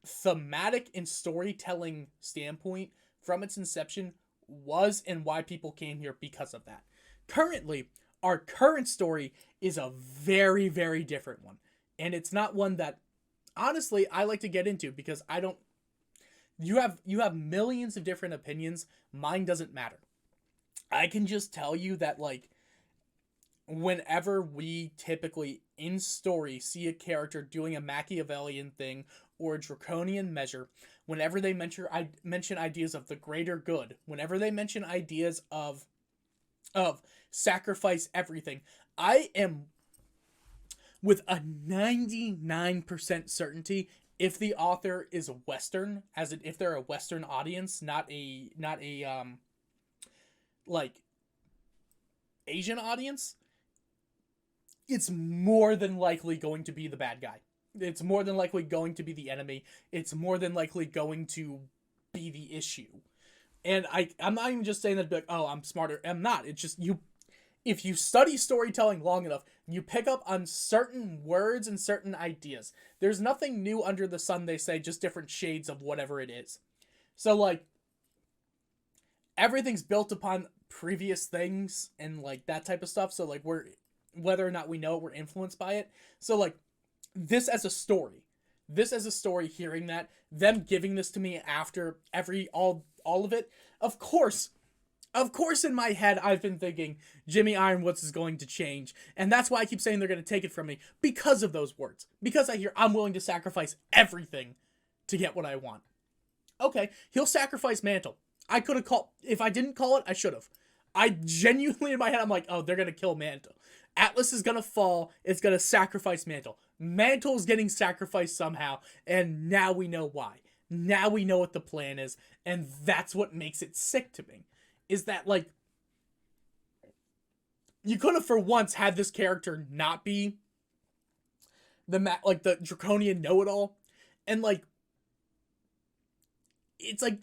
thematic and storytelling standpoint from its inception was, and why people came here because of that. Currently, our current story is a very, very different one. And it's not one that, honestly, I like to get into, because I don't... You have millions of different opinions. Mine doesn't matter. I can just tell you that, like, whenever we typically, in story, see a character doing a Machiavellian thing or a draconian measure, whenever they mention ideas of the greater good, whenever they mention ideas of sacrifice everything, I am with a 99% certainty, if the author is Western, as if they're a Western audience, not a like Asian audience, it's more than likely going to be the bad guy. It's more than likely going to be the enemy. It's more than likely going to be the issue. And I'm not even just saying that to be like, oh, I'm smarter. I'm not. It's just if you study storytelling long enough, you pick up on certain words and certain ideas. There's nothing new under the sun, they say, just different shades of whatever it is. So, like, everything's built upon previous things and, like, that type of stuff. So, like, whether or not we know it, we're influenced by it. So, like, this as a story, hearing that, them giving this to me after all of it, of course, in my head, I've been thinking Jimmy Ironwoods is going to change. And that's why I keep saying they're going to take it from me, because of those words. Because I hear, I'm willing to sacrifice everything to get what I want. Okay, he'll sacrifice Mantle. I could have if I didn't call it, I should have. I genuinely, in my head, I'm like, oh, they're going to kill Mantle. Atlas is going to fall, it's going to sacrifice Mantle. Mantle's getting sacrificed somehow, and now we know why. Now we know what the plan is, and that's what makes it sick to me. Is that, like, you could have for once had this character not be the draconian know-it-all, and, like, it's like,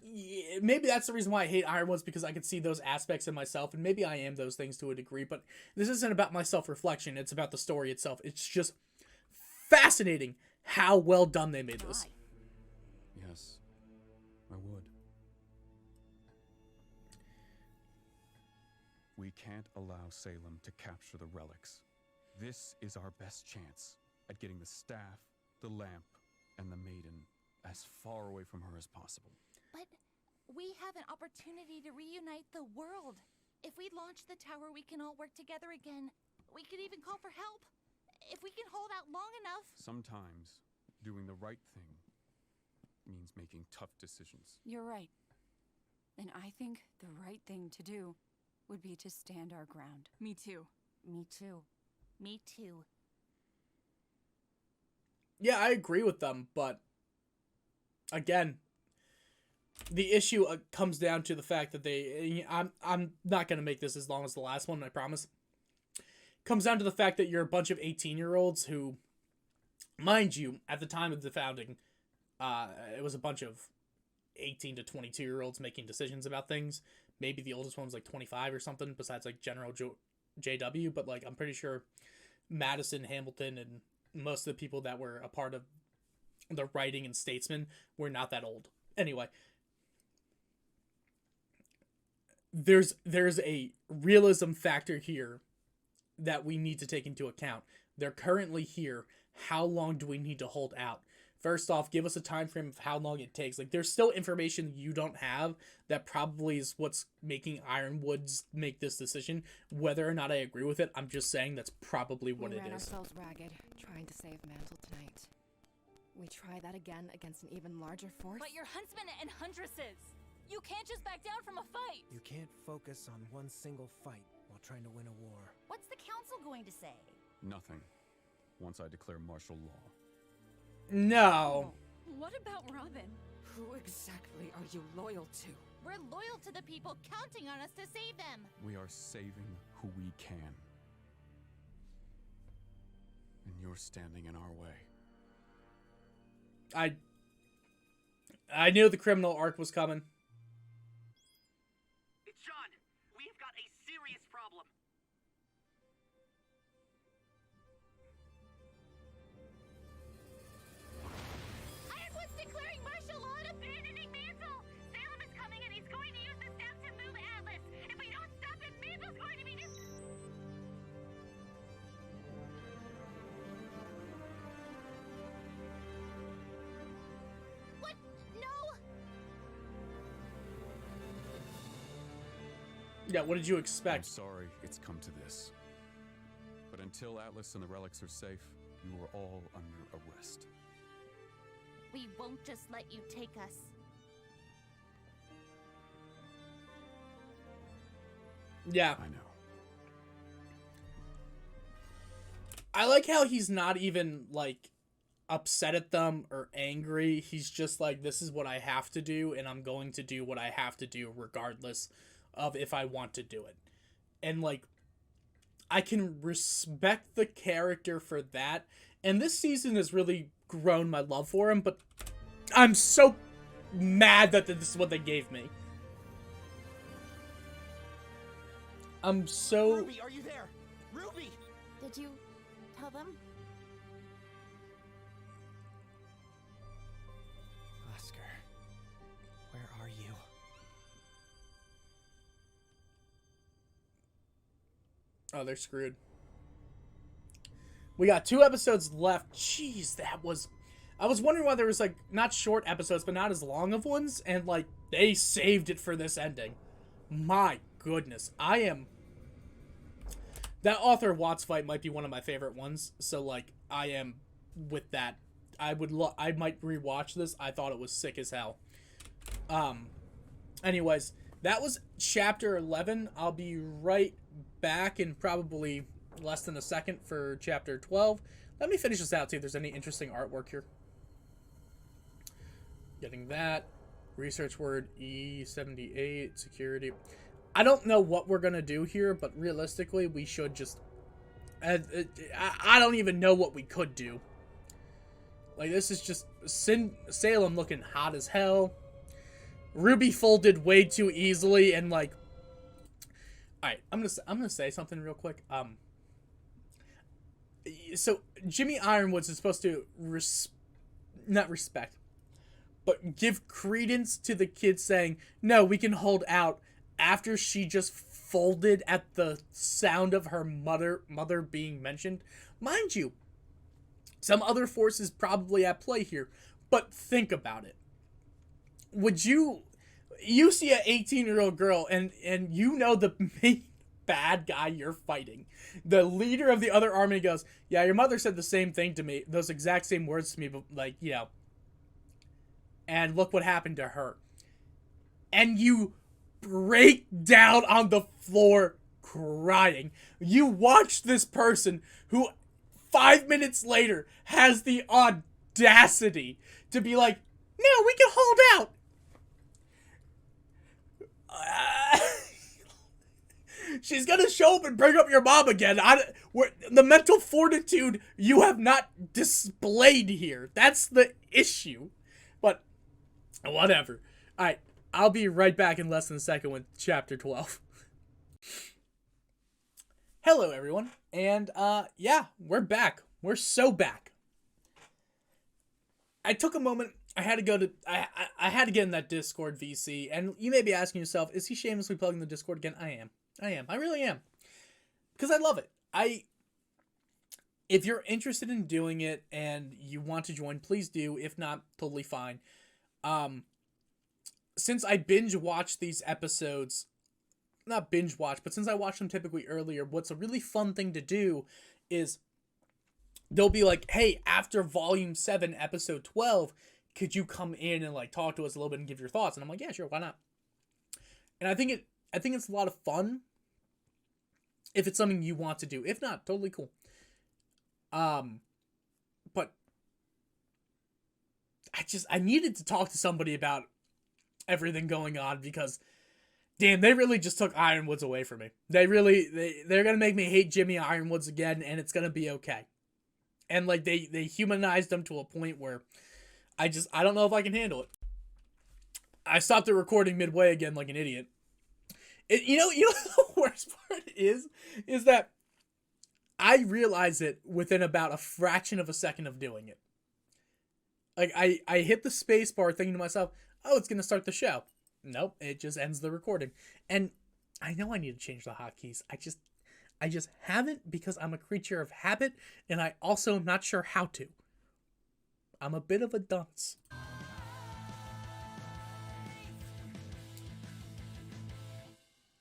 maybe that's the reason why I hate Ironwoods, because I could see those aspects in myself, and maybe I am those things to a degree, but this isn't about my self-reflection, it's about the story itself. It's just fascinating how well done they made this. Yes, I would. We can't allow Salem to capture the relics. This is our best chance at getting the staff, the lamp, and the maiden as far away from her as possible. But we have an opportunity to reunite the world. If we launch the tower, we can all work together again. We could even call for help. If we can hold out long enough. Sometimes doing the right thing means making tough decisions. You're right. And I think the right thing to do would be to stand our ground. Me too. Me too. Me too. Yeah, I agree with them, but again, the issue comes down to the fact that I'm not going to make this as long as the last one, I promise. Comes down to the fact that you're a bunch of 18-year-olds who, mind you, at the time of the founding, it was a bunch of 18 to 22-year-olds making decisions about things. Maybe the oldest one was like 25 or something, besides like General JW, but like I'm pretty sure Madison, Hamilton, and most of the people that were a part of the writing and statesmen were not that old. Anyway, there's a realism factor here that we need to take into account. They're currently here. How long do we need to hold out? First off, give us a time frame of how long it takes. Like, there's still information you don't have that probably is what's making Ironwoods make this decision. Whether or not I agree with it, I'm just saying that's probably what it is. We ran ourselves ragged, trying to save Mantle tonight. We try that again against an even larger force? But you're huntsmen and huntresses. You can't just back down from a fight. You can't focus on one single fight while trying to win a war. What's the council going to say? Nothing. Once I declare martial law. No. What about Robin? Who exactly are you loyal to? We're loyal to the people counting on us to save them. We are saving who we can. And you're standing in our way. I knew the criminal arc was coming. John, we've got a serious problem. Ironwood's declaring martial law and abandoning Mantle! Salem is coming and he's going to use the staff to move Atlas! If we don't stop him, Mantle's going to be What? No! Yeah, what did you expect? I'm sorry it's come to this. But until Atlas and the relics are safe, you are all under arrest. We won't just let you take us. Yeah. I know. I like how he's not even, like, upset at them or angry. He's just like, this is what I have to do, and I'm going to do what I have to do regardless of if I want to do it. And, like, I can respect the character for that. And this season has really grown my love for him, but I'm so mad that this is what they gave me. I'm so... RWBY, are you there? RWBY! Did you tell them? Oscar, where are you? Oh, they're screwed. We got 2 episodes left. Jeez, that was... I was wondering why there was, like, not short episodes, but not as long of ones. And, like, they saved it for this ending. My goodness. I am... That Arthur Watts fight might be one of my favorite ones. So, like, I am with that. I might rewatch this. I thought it was sick as hell. Anyways, that was chapter 11. I'll be right back in probably less than a second for chapter 12. Let me finish this out, see if there's any interesting artwork here. Getting that. Research word E78, security. I don't know what we're going to do here, but realistically, we should just... I don't even know what we could do. Like, this is just Salem looking hot as hell. RWBY folded way too easily, and like... Alright, I'm gonna say something real quick. So, Jimmy Ironwoods is supposed to not respect, but give credence to the kid saying, no, we can hold out, after she just folded at the sound of her mother being mentioned. Mind you, some other forces probably at play here, but think about it. Would you see an 18-year-old girl and you know the main bad guy you're fighting, the leader of the other army, goes, yeah, your mother said the same thing to me, those exact same words to me, but like, you know, and look what happened to her. And you break down on the floor crying. You watch this person who 5 minutes later has the audacity to be like, no, we can hold out. She's gonna show up and bring up your mom again. The mental fortitude you have not displayed here. That's the issue. But, whatever. Alright, I'll be right back in less than a second with chapter 12. Hello, everyone. And, yeah, we're back. We're so back. I took a moment. I had to go to... I had to get in that Discord VC. And you may be asking yourself, is he shamelessly plugging the Discord again? I am. I really am. Because I love it. If you're interested in doing it and you want to join, please do. If not, totally fine. Since I binge watch these episodes, not binge watch, but since I watch them typically earlier, what's a really fun thing to do is they'll be like, hey, after volume 7, episode 12, could you come in and like talk to us a little bit and give your thoughts? And I'm like, yeah, sure, why not? And I think it's a lot of fun if it's something you want to do. If not, totally cool. But I needed to talk to somebody about everything going on because, damn, they really just took Ironwoods away from me. They're gonna make me hate Jimmy Ironwoods again, and it's gonna be okay. And like they humanized them to a point where I don't know if I can handle it. I stopped the recording midway again like an idiot. You know the worst part is that I realize it within about a fraction of a second of doing it. Like, I hit the space bar thinking to myself, oh, it's going to start the show. Nope, it just ends the recording. And I know I need to change the hotkeys. I just haven't because I'm a creature of habit, and I also am not sure how to. I'm a bit of a dunce.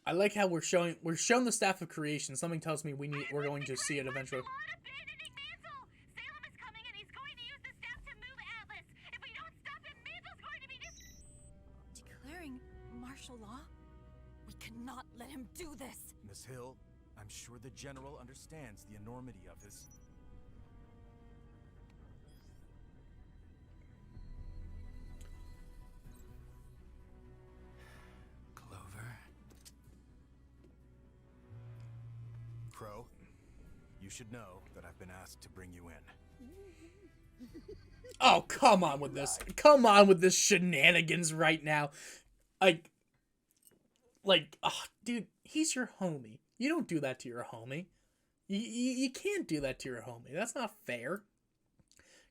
I like how we're showing the staff of creation. Something tells me we're going to see it eventually. Salem is coming and he's going to use the staff to move Atlas. If we don't stop him, Mantel's going to be Declaring martial law? We cannot let him do this. Miss Hill, I'm sure the General understands the enormity of his... Crow, you should know that I've been asked to bring you in. Oh, come on with this. Come on with this shenanigans right now. Dude, he's your homie. You don't do that to your homie. You can't do that to your homie. That's not fair.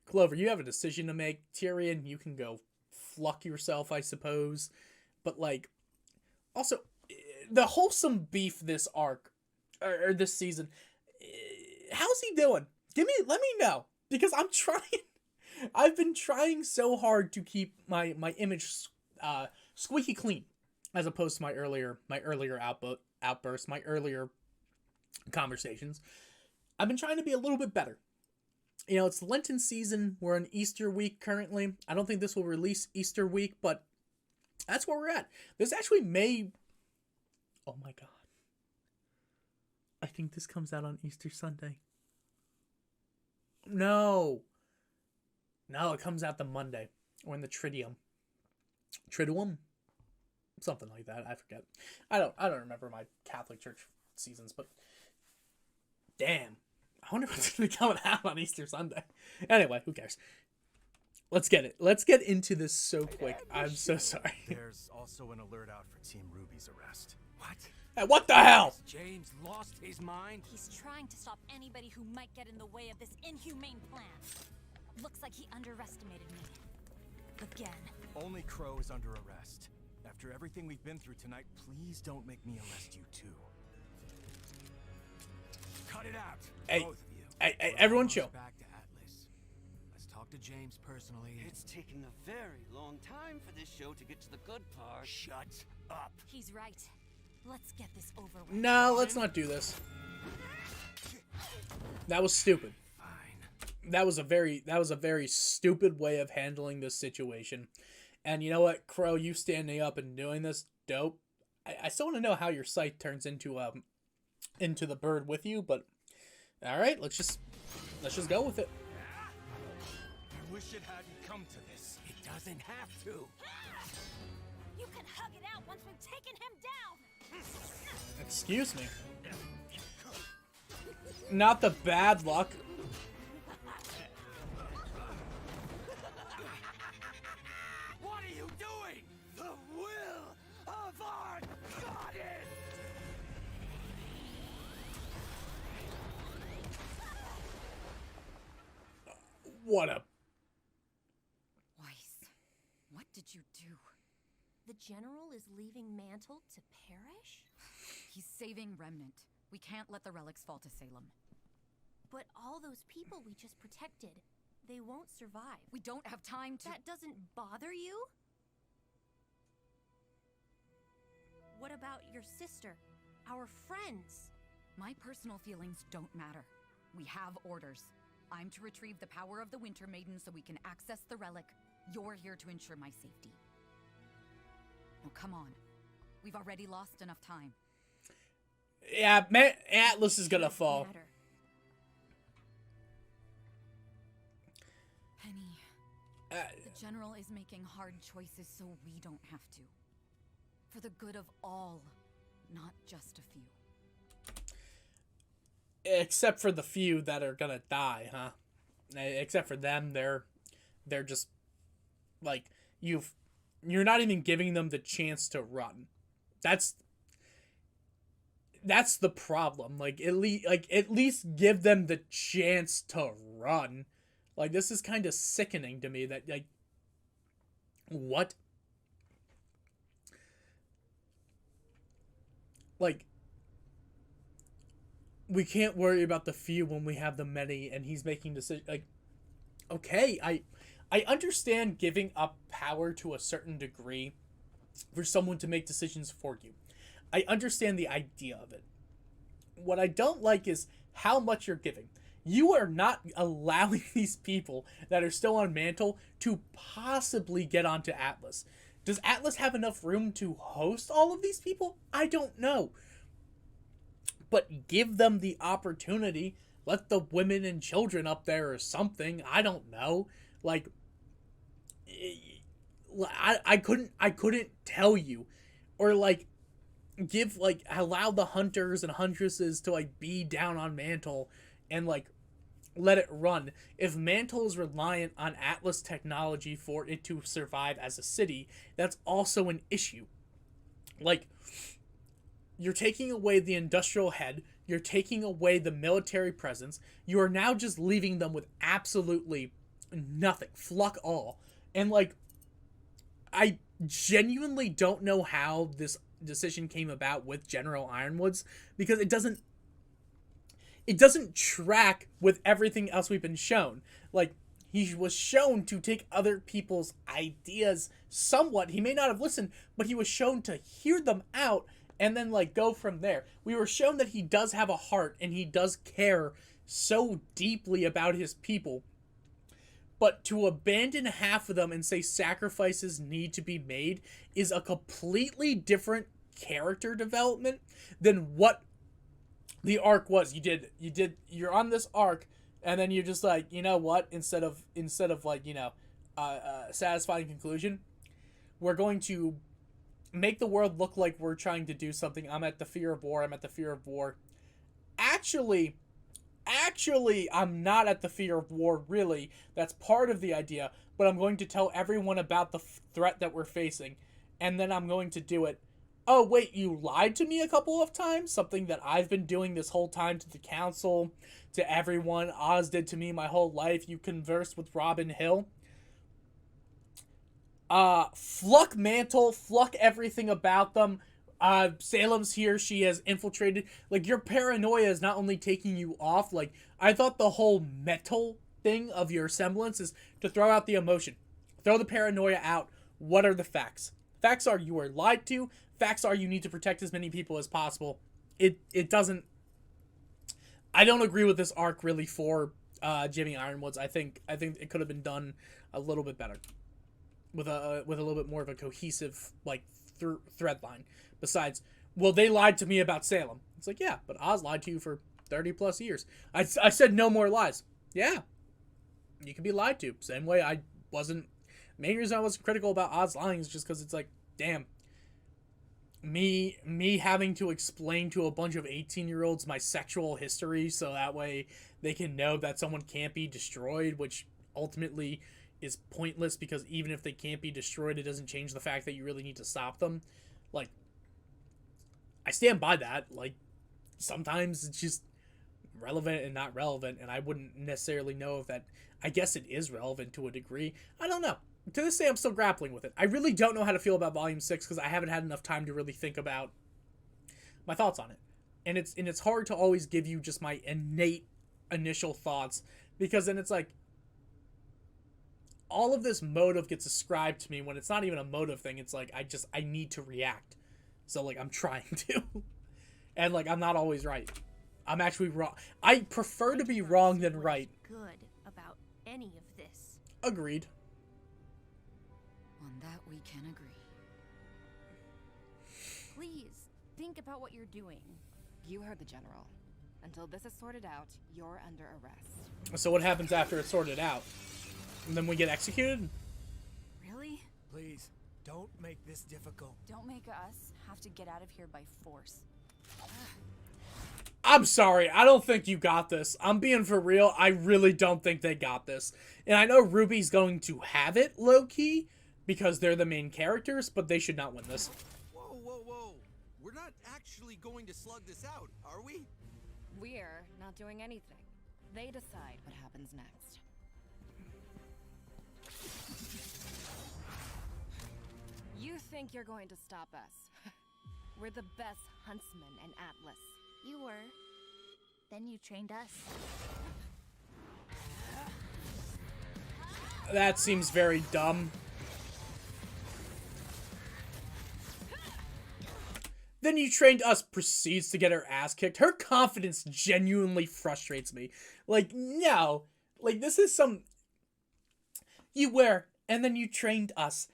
Clover, you have a decision to make. Tyrion, you can go fluck yourself, I suppose. But, like, also, the wholesome beef this arc, or this season, how's he doing? Let me know, because I'm trying. I've been trying so hard to keep my image squeaky clean, as opposed to my earlier outbursts, my earlier conversations. I've been trying to be a little bit better. You know, it's Lenten season. We're in Easter week currently. I don't think this will release Easter week, but that's where we're at. This actually may... Oh my god. I think this comes out on Easter Sunday. No, it comes out the Monday, or in the Triduum, something like that. I forget. I don't remember my Catholic Church seasons, but damn, I wonder what's gonna be coming out on Easter Sunday. Anyway, who cares? Let's get it. Let's get into this so quick. I'm so sorry. There's also an alert out for Team RWBY's arrest. What? Hey, what the hell? Has James lost his mind? He's trying to stop anybody who might get in the way of this inhumane plan. Looks like he underestimated me. Again. Only Crow is under arrest. After everything we've been through tonight, please don't make me arrest you too. Cut it out. Hey, Both of you. hey, everyone chill. Back to Atlas. Let's talk to James personally. It's taken a very long time for this show to get to the good part. Shut up. He's right. Let's get this over with. No, let's not do this. That was stupid. That was a very stupid way of handling this situation. And you know what, Crow, you standing up and doing this, dope. I still want to know how your sight turns into the bird with you, but all right, let's just go with it. I wish it hadn't come to this. It doesn't have to. You can hug it out once we've taken him down. Excuse me. Not the bad luck. What are you doing? The will of our goddess! What a... Weiss, what did you do? The General is leaving Mantle to perish? He's saving Remnant. We can't let the relics fall to Salem. But all those people we just protected, they won't survive. We don't have time to... That doesn't bother you? What about your sister? Our friends? My personal feelings don't matter. We have orders. I'm to retrieve the power of the Winter Maiden so we can access the relic. You're here to ensure my safety. Now come on. We've already lost enough time. Yeah, Atlas is gonna fall. Penny, the General is making hard choices so we don't have to. For the good of all, not just a few. Except for the few that are gonna die, huh? Except for them, they're just like you're not even giving them the chance to run. That's the problem. Like at least give them the chance to run. Like this is kind of sickening to me that like what? Like we can't worry about the few when we have the many, and he's making decisions. Like, okay, I understand giving up power to a certain degree for someone to make decisions for you. I understand the idea of it. What I don't like is how much you're giving. You are not allowing these people that are still on Mantle to possibly get onto Atlas. Does Atlas have enough room to host all of these people? I don't know. But give them the opportunity. Let the women and children up there or something. I don't know. Like, I couldn't tell you. Or like, allow the hunters and huntresses to like be down on Mantle and like let it run. If Mantle is reliant on Atlas technology for it to survive as a city, that's also an issue. Like, you're taking away the industrial head, you're taking away the military presence, you are now just leaving them with absolutely nothing. Fluck all. And like, I genuinely don't know how this decision came about with General Ironwoods, because it doesn't track with everything else we've been shown. Like, he was shown to take other people's ideas somewhat. He may not have listened, but he was shown to hear them out and then like go from there. We were shown that he does have a heart and he does care so deeply about his people. But to abandon half of them and say sacrifices need to be made is a completely different character development than what the arc was you're on this arc, and then you're just like, you know what, instead of like, you know, satisfying conclusion, we're going to make the world look like we're trying to do something. I'm at the fear of war. Actually, I'm not at the fear of war, really. That's part of the idea, but I'm going to tell everyone about the threat that we're facing, and then I'm going to do it. Oh, wait, you lied to me a couple of times? Something that I've been doing this whole time to the council, to everyone. Oz did to me my whole life. You conversed with Robin Hill. Fluck Mantle, fluck everything about them. Salem's here, she has infiltrated. Like, your paranoia is not only taking you off, like, I thought the whole metal thing of your semblance is to throw out the emotion. Throw the paranoia out. What are the facts? Facts are you were lied to. Facts are you need to protect as many people as possible. It doesn't... I don't agree with this arc, really, for, Jimmy Ironwoods. I think it could have been done a little bit better. With a little bit more of a cohesive, like, thread line. Besides, well, they lied to me about Salem. It's like, yeah, but Oz lied to you for 30 plus years. I said no more lies. Yeah, you can be lied to. Same way I wasn't... Main reason I wasn't critical about Oz lying is just because it's like, damn, me having to explain to a bunch of 18-year-olds my sexual history so that way they can know that someone can't be destroyed, which ultimately is pointless, because even if they can't be destroyed, it doesn't change the fact that you really need to stop them. Like, I stand by that. Like, sometimes it's just relevant and not relevant, and I wouldn't necessarily know if that... I guess it is relevant to a degree. I don't know. To this day, I'm still grappling with it. I really don't know how to feel about Volume 6, because I haven't had enough time to really think about my thoughts on it. And it's hard to always give you just my innate initial thoughts, because then it's like, all of this motive gets ascribed to me when it's not even a motive thing. It's like, I need to react. So, like, I'm trying to. And, like, I'm not always right. I'm actually wrong. I prefer to be wrong than right. Good about any of this. Agreed. On that we can agree. Please, think about what you're doing. You heard the General. Until this is sorted out, you're under arrest. So what happens after it's sorted out? And then we get executed? Really? Please, don't make this difficult. Don't make us have to get out of here by force. I'm sorry, I don't think you got this. I'm being for real, I really don't think they got this. And I know RWBY's going to have it low-key, because they're the main characters, but they should not win this. Whoa, whoa, whoa. We're not actually going to slug this out, are we? We're not doing anything. They decide what happens next. You think you're going to stop us? We're the best huntsmen in Atlas. You were. Then you trained us. That seems very dumb. Then you trained us proceeds to get her ass kicked. Her confidence genuinely frustrates me. Like, no. Like, this is some... You were, and then you trained us.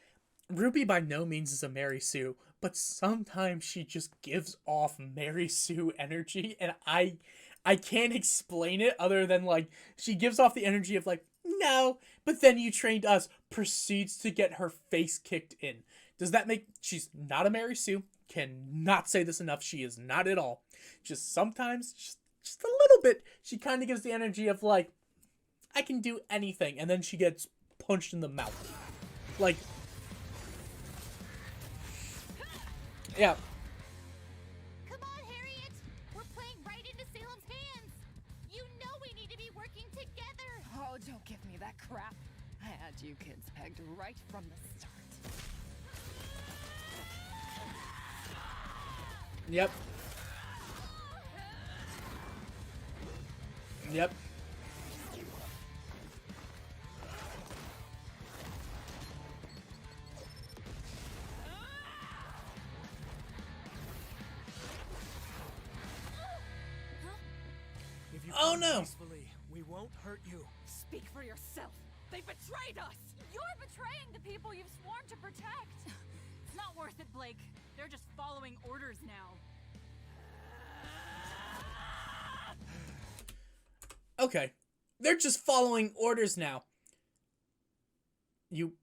RWBY by no means is a Mary Sue, but sometimes she just gives off Mary Sue energy, and I can't explain it other than, like, she gives off the energy of, like, no, but then you trained us, proceeds to get her face kicked in. Does that make... She's not a Mary Sue. Cannot say this enough. She is not at all. Just sometimes, just a little bit, she kind of gives the energy of, like, I can do anything, and then she gets punched in the mouth. Like... Yeah. Come on, Harriet! We're playing right into Salem's hands! You know we need to be working together! Oh, don't give me that crap. I had you kids pegged right from the start. Yep. Yep. If you Oh come no! peacefully, we won't hurt you. Speak for yourself. They betrayed us. You're betraying the people you've sworn to protect. It's not worth it, Blake. They're just following orders now. Okay. They're just following orders now. You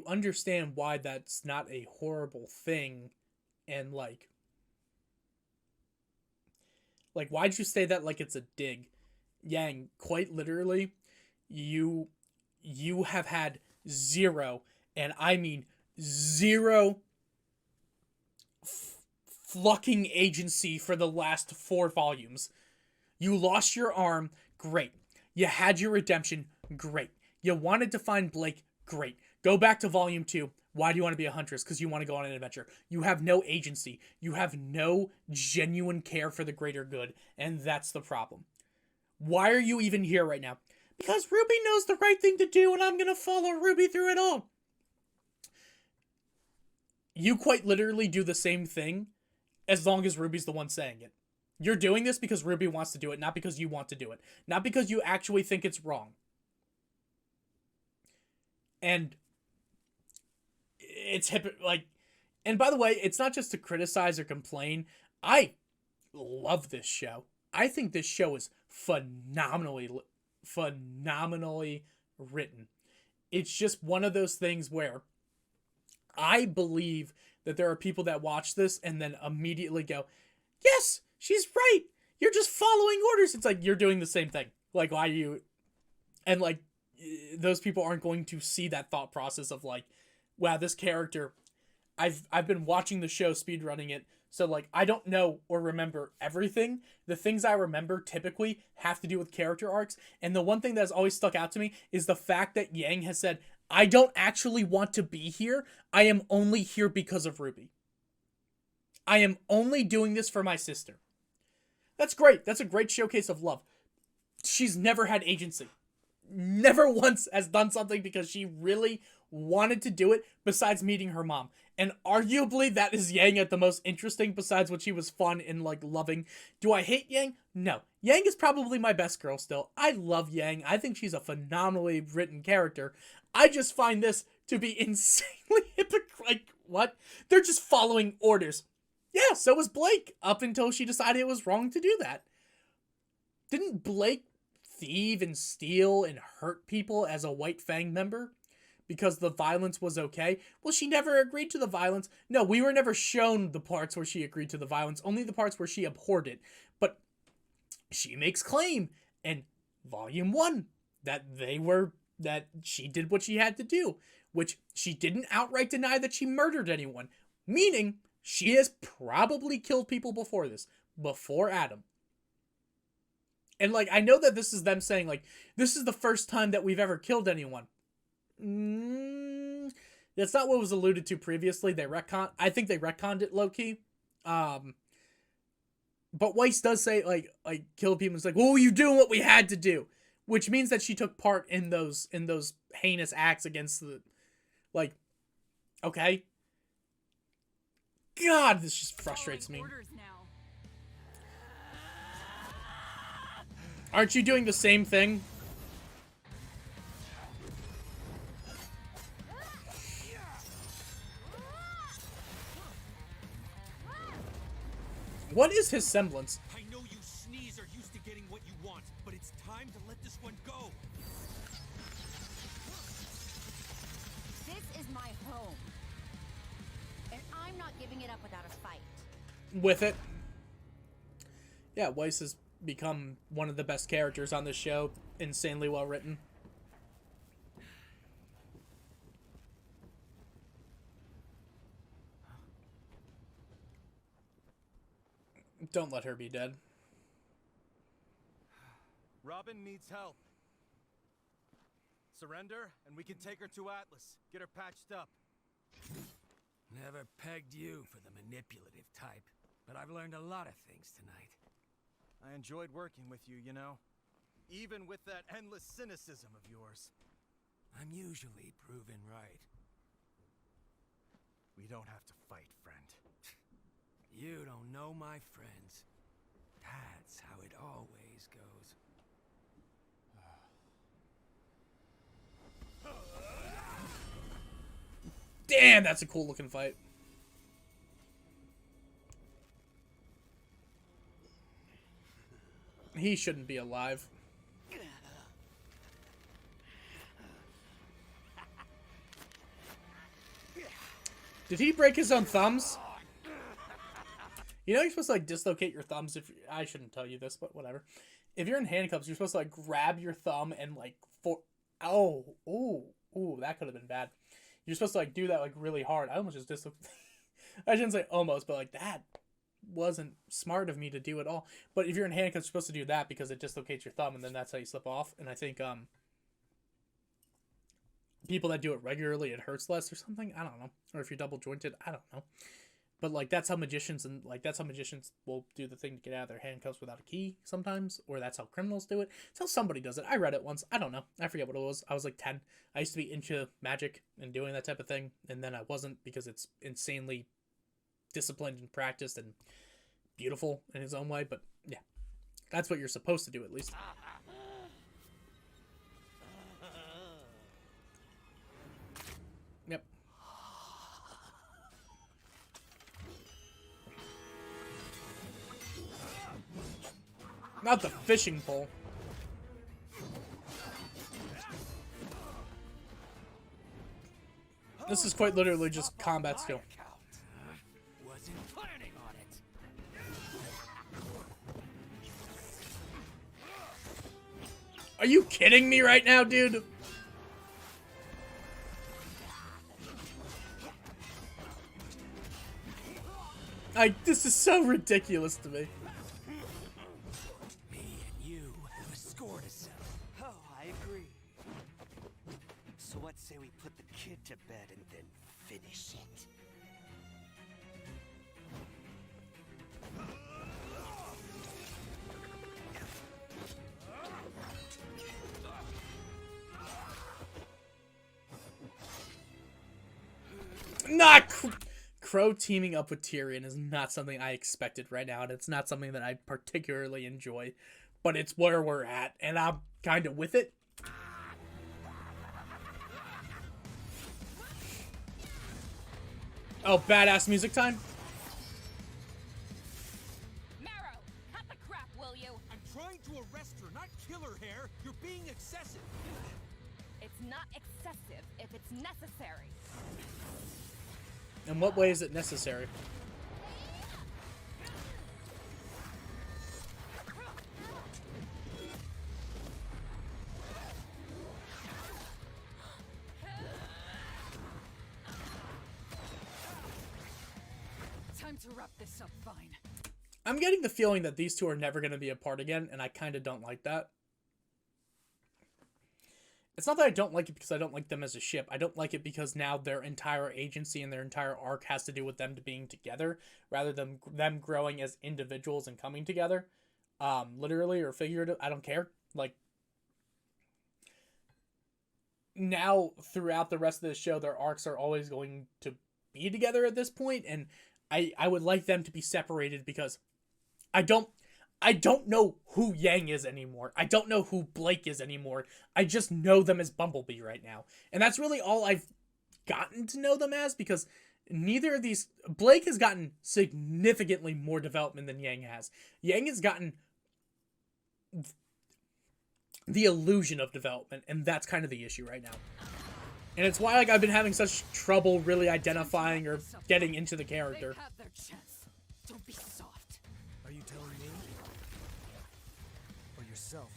understand why that's not a horrible thing, and like why'd you say that like it's a dig? Yang, quite literally, you have had zero, and I mean zero fucking agency for the last 4 volumes. You lost your arm, great. You had your redemption, great. You wanted to find Blake, great. Go back to volume 2. Why do you want to be a huntress? Because you want to go on an adventure. You have no agency. You have no genuine care for the greater good, and that's the problem. Why are you even here right now? Because RWBY knows the right thing to do, and I'm going to follow RWBY through it all. You quite literally do the same thing as long as RWBY's the one saying it. You're doing this because RWBY wants to do it, not because you want to do it. Not because you actually think it's wrong. And it's and by the way, it's not just to criticize or complain. I love this show. I think this show is phenomenally written. It's just one of those things where I believe that there are people that watch this and then immediately go, yes, she's right. You're just following orders. It's like, you're doing the same thing. Like, why you... And, like, those people aren't going to see that thought process of, like, wow, this character... I've been watching the show, speedrunning it, so, like, I don't know or remember everything. The things I remember typically have to do with character arcs, and the one thing that has always stuck out to me is the fact that Yang has said, I don't actually want to be here. I am only here because of RWBY. I am only doing this for my sister. That's great. That's a great showcase of love. She's never had agency. Never once has done something because she really wanted to do it besides meeting her mom. And arguably that is Yang at the most interesting besides when she was fun and like loving. Do I hate Yang? No. Yang is probably my best girl still. I love Yang. I think she's a phenomenally written character. I just find this to be insanely hypocritical. Like, what? They're just following orders. Yeah, so was Blake, up until she decided it was wrong to do that. Didn't Blake thieve and steal and hurt people as a White Fang member? Because the violence was okay? Well, she never agreed to the violence. No, we were never shown the parts where she agreed to the violence, only the parts where she abhorred it. But she makes claim in Volume 1 that she did what she had to do, which she didn't outright deny that she murdered anyone, meaning she has probably killed people before this, before Adam. And, like, I know that this is them saying, like, this is the first time that we've ever killed anyone. That's not what was alluded to previously. I think they retconned it low-key. But Weiss does say, like, kill people. It's like, well, you're doing what we had to do. Which means that she took part in those heinous acts against the, like, okay. God, this just frustrates me. Aren't you doing the same thing? What is his semblance? I know you sneeze are used to getting what you want, but it's time to let this one go. This is my home. And I'm not giving it up without a fight. With it. Yeah, Weiss has become one of the best characters on this show. Insanely well written. Don't let her be dead. Robin needs help. Surrender, and we can take her to Atlas. Get her patched up. Never pegged you for the manipulative type, but I've learned a lot of things tonight. I enjoyed working with you, you know? Even with that endless cynicism of yours. I'm usually proven right. We don't have to fight, friend. You don't know my friends. That's how it always goes. Damn, that's a cool looking fight. He shouldn't be alive. Did he break his own thumbs? You know you're supposed to like dislocate your thumbs if I shouldn't tell you this, but whatever. If you're in handcuffs, you're supposed to like grab your thumb and like ooh, that could have been bad. You're supposed to like do that like really hard. I almost just dislocated. I shouldn't say almost, but like that wasn't smart of me to do at all. But if you're in handcuffs, you're supposed to do that because it dislocates your thumb and then that's how you slip off. And I think people that do it regularly, it hurts less or something. I don't know. Or if you're double jointed, I don't know. But like that's how magicians will do the thing to get out of their handcuffs without a key sometimes, or that's how criminals do it. It's how somebody does it. I read it once. I don't know. I forget what it was. I was like 10. I used to be into magic and doing that type of thing, and then I wasn't because it's insanely disciplined and practiced and beautiful in its own way. But yeah, that's what you're supposed to do at least. Yep. Not the fishing pole. This is quite literally just combat skill. Wasn't planning on it. Are you kidding me right now, dude? This is so ridiculous to me. So what say we put the kid to bed and then finish it? Not Crow teaming up with Tyrion is not something I expected right now, and it's not something that I particularly enjoy, but it's where we're at, and I'm kind of with it. Oh, badass music time? Marrow, cut the crap, will you? I'm trying to arrest her, not kill her, Hair. You're being excessive. It's not excessive if it's necessary. In what way is it necessary? Time to wrap this up fine. I'm getting the feeling that these two are never going to be apart again, and I kind of don't like that. It's not that I don't like it because I don't like them as a ship. I don't like it because now their entire agency and their entire arc has to do with them being together rather than them growing as individuals and coming together. Literally or figurative, I don't care. Like, now throughout the rest of the show, their arcs are always going to be together at this point, and I would like them to be separated because I don't know who Yang is anymore. I don't know who Blake is anymore. I just know them as Bumblebee right now. And that's really all I've gotten to know them as, because neither of these... Blake has gotten significantly more development than Yang has. Yang has gotten the illusion of development, and that's kind of the issue right now. And it's why I've been having such trouble really identifying or getting into the character. They have their chance. Don't be soft. Are you telling me? Or yourself?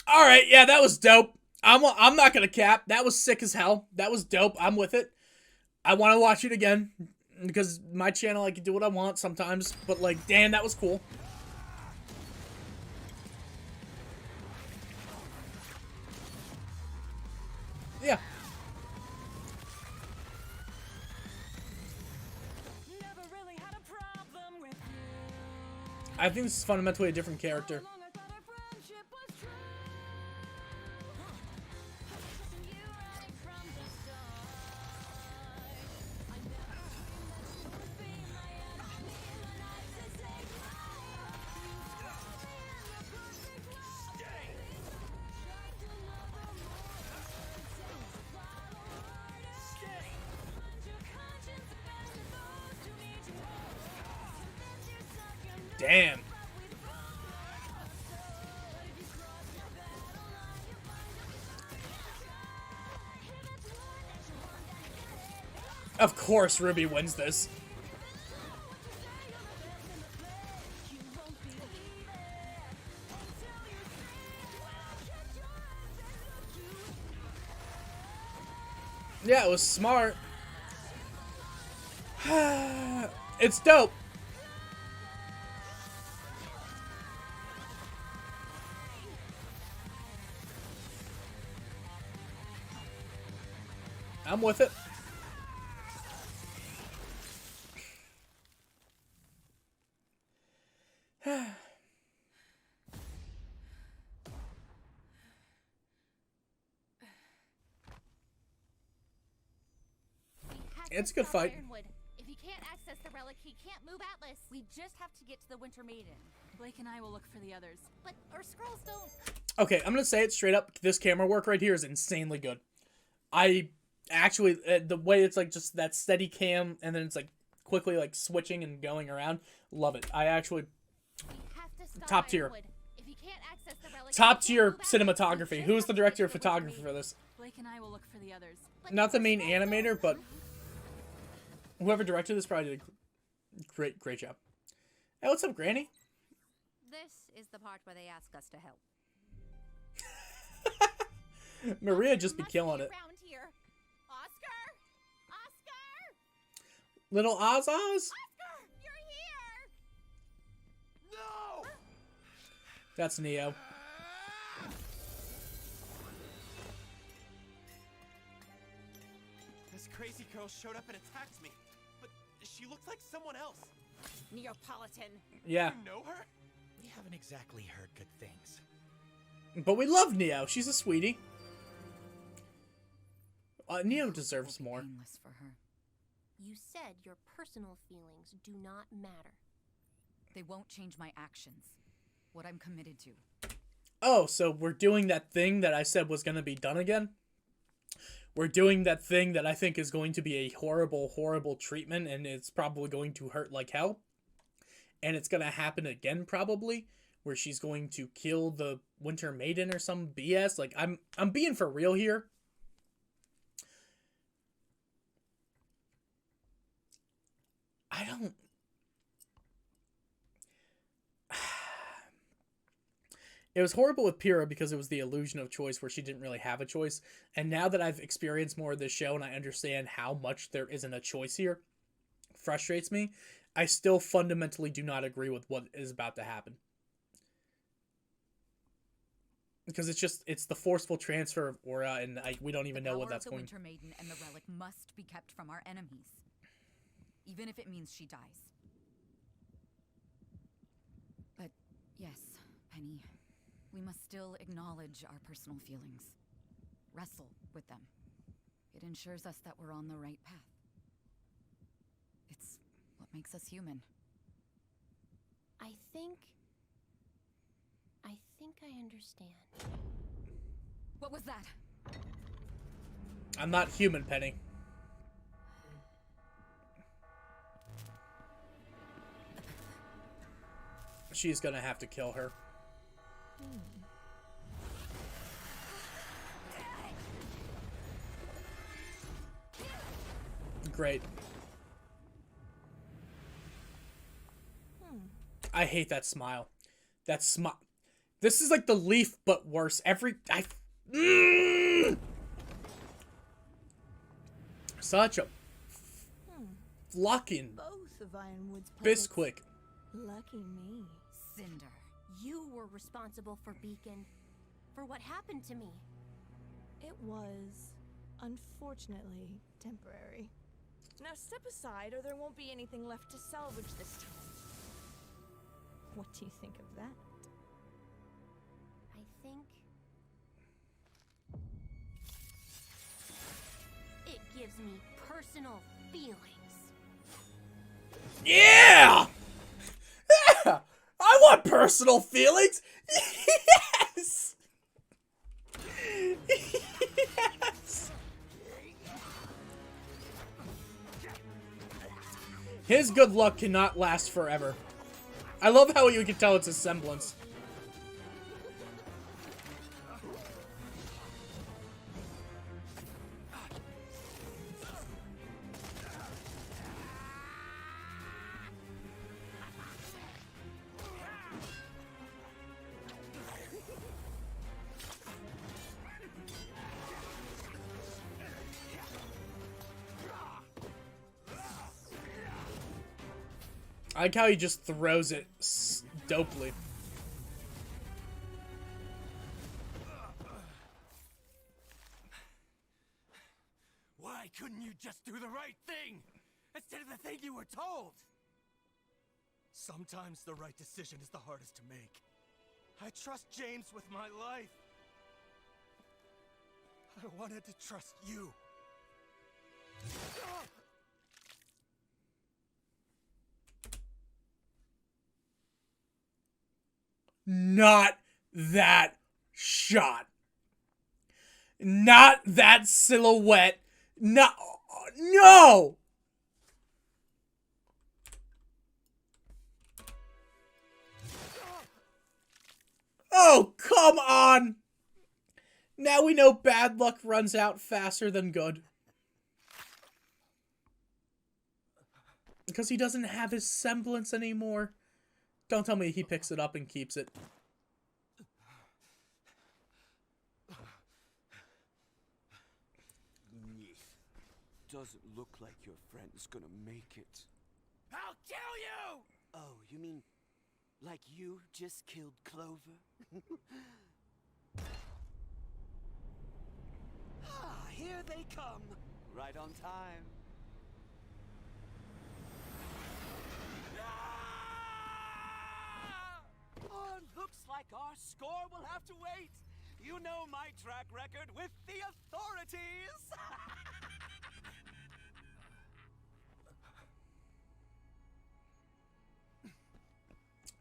All right, yeah, that was dope. I'm not gonna cap. That was sick as hell. That was dope. I'm with it. I want to watch it again because my channel, I can do what I want sometimes. But like, damn, that was cool. Yeah. I think this is fundamentally a different character. Damn. Of course RWBY wins this. Yeah, it was smart. It's dope. I'm with it. It's a good fight. Ironwood. If he can't access the relic, he can't move Atlas. We just have to get to the Winter Maiden. Blake and I will look for the others. But our scrolls don't. Okay, I'm gonna say it straight up. This camera work right here is insanely good. I actually, the way it's like just that steady cam, and then it's like quickly like switching and going around. Love it. I actually top tier. If he can't access the relic, Top tier cinematography. Who's the director of photography for this? Blake and I will look for the others. Not the main animator, but whoever directed this probably did a great job. Hey, what's up, Granny? This is the part where they ask us to help. Maria just be killing it. Around here. Oscar! Oscar! Little Oz Oz? Oscar! You're here! No! That's Neo. This crazy girl showed up and attacked me, but she looked like someone else. Neapolitan. Yeah. You know her? We haven't exactly heard good things. But we love Neo. She's a sweetie. Neo deserves more. Painless for her. You said your personal feelings do not matter. They won't change my actions. What I'm committed to. Oh, so we're doing that thing that I said was going to be done again? We're doing that thing that I think is going to be a horrible, horrible treatment, and it's probably going to hurt like hell. And it's going to happen again, probably, where she's going to kill the Winter Maiden or some BS. Like, I'm being for real here. I don't... It was horrible with Pyrrha because it was the illusion of choice where she didn't really have a choice. And now that I've experienced more of this show and I understand how much there isn't a choice here, frustrates me. I still fundamentally do not agree with what is about to happen. Because it's the forceful transfer of aura, and we don't even know what that's going to... The Winter Maiden and the relic must be kept from our enemies. Even if it means she dies. But yes, Penny, we must still acknowledge our personal feelings. Wrestle with them. It ensures us that we're on the right path. It's what makes us human. I think I understand. What was that? I'm not human, Penny. She's gonna have to kill her. Great. I hate that smile. That smile. This is like the Leaf, but worse. Such a fucking Both of Ironwood's Bisquick. Lucky me. Cinder. You were responsible for Beacon. For what happened to me. It was, unfortunately, temporary. Now step aside or there won't be anything left to salvage this time. What do you think of that? I think it gives me personal feelings. Yeah! Yeah! I want personal feelings! Yes! Yes! His good luck cannot last forever. I love how you can tell it's a semblance. I like how he just throws it dopely. Why couldn't you just do the right thing instead of the thing you were told? Sometimes the right decision is the hardest to make. I trust James with my life. I wanted to trust you. Not that shot. Not that silhouette. No. No! Oh, come on! Now we know bad luck runs out faster than good. Because he doesn't have his semblance anymore. Don't tell me he picks it up and keeps it. Doesn't look like your friend's gonna make it. I'll kill you! Oh, you mean like you just killed Clover? Ah, here they come. Right on time. Oh, looks like our score will have to wait. You know my track record with the authorities.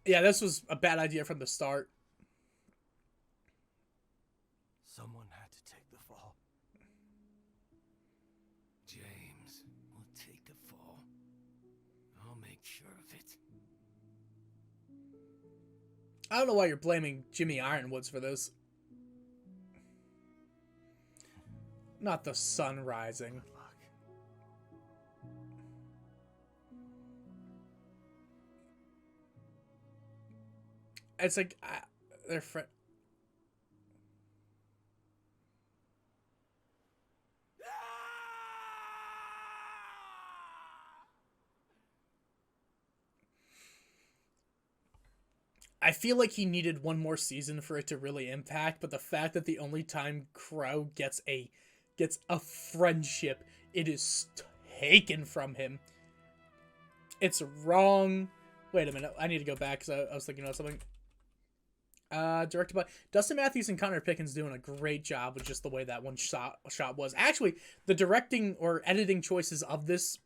Yeah, this was a bad idea from the start. Someone had to take the fall. James will take the fall. I'll make sure of it. I don't know why you're blaming Jimmy Ironwoods for this. Not the sun rising. It's like they're friends. I feel like he needed one more season for it to really impact, but the fact that the only time Crow gets a friendship, it is taken from him. It's wrong. Wait a minute, I need to go back because I was thinking about something. Directed by Dustin Matthews and Connor Pickens, doing a great job with just the way that one shot was. Actually, the directing or editing choices of this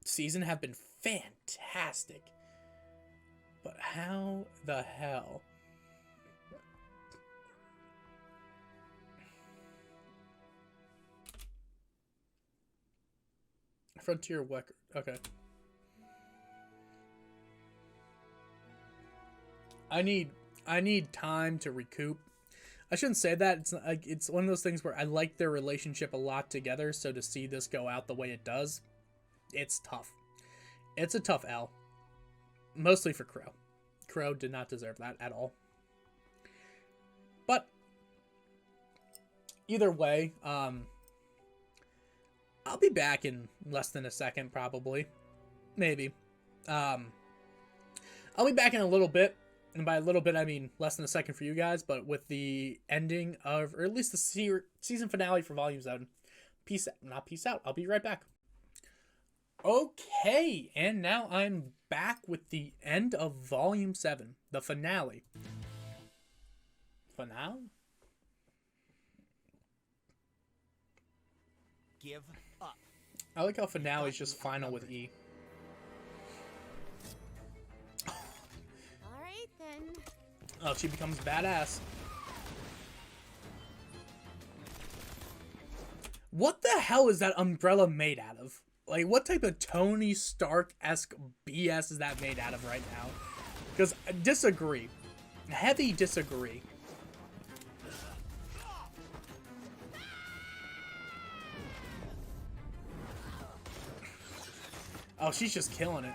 season have been fantastic. But how the hell? Frontier Record. Okay. I need time to recoup. I shouldn't say that. It's not, like, it's one of those things where I like their relationship a lot together, so to see this go out the way it does, it's tough. It's a tough L. Mostly for Crow. Crow did not deserve that at all. But either way, I'll be back in less than a second, probably. Maybe. I'll be back in a little bit. And by a little bit, I mean less than a second for you guys, but with the ending of, or at least the season finale for Volume 7. Peace out. Not peace out. I'll be right back. Okay, and now I'm back with the end of Volume 7. The finale. Finale? Give up. I like how finale is just final with E. Then. Oh, she becomes badass. What the hell is that umbrella made out of? Like, what type of Tony Stark-esque BS is that made out of right now? Because I disagree. Heavy disagree. Oh, she's just killing it.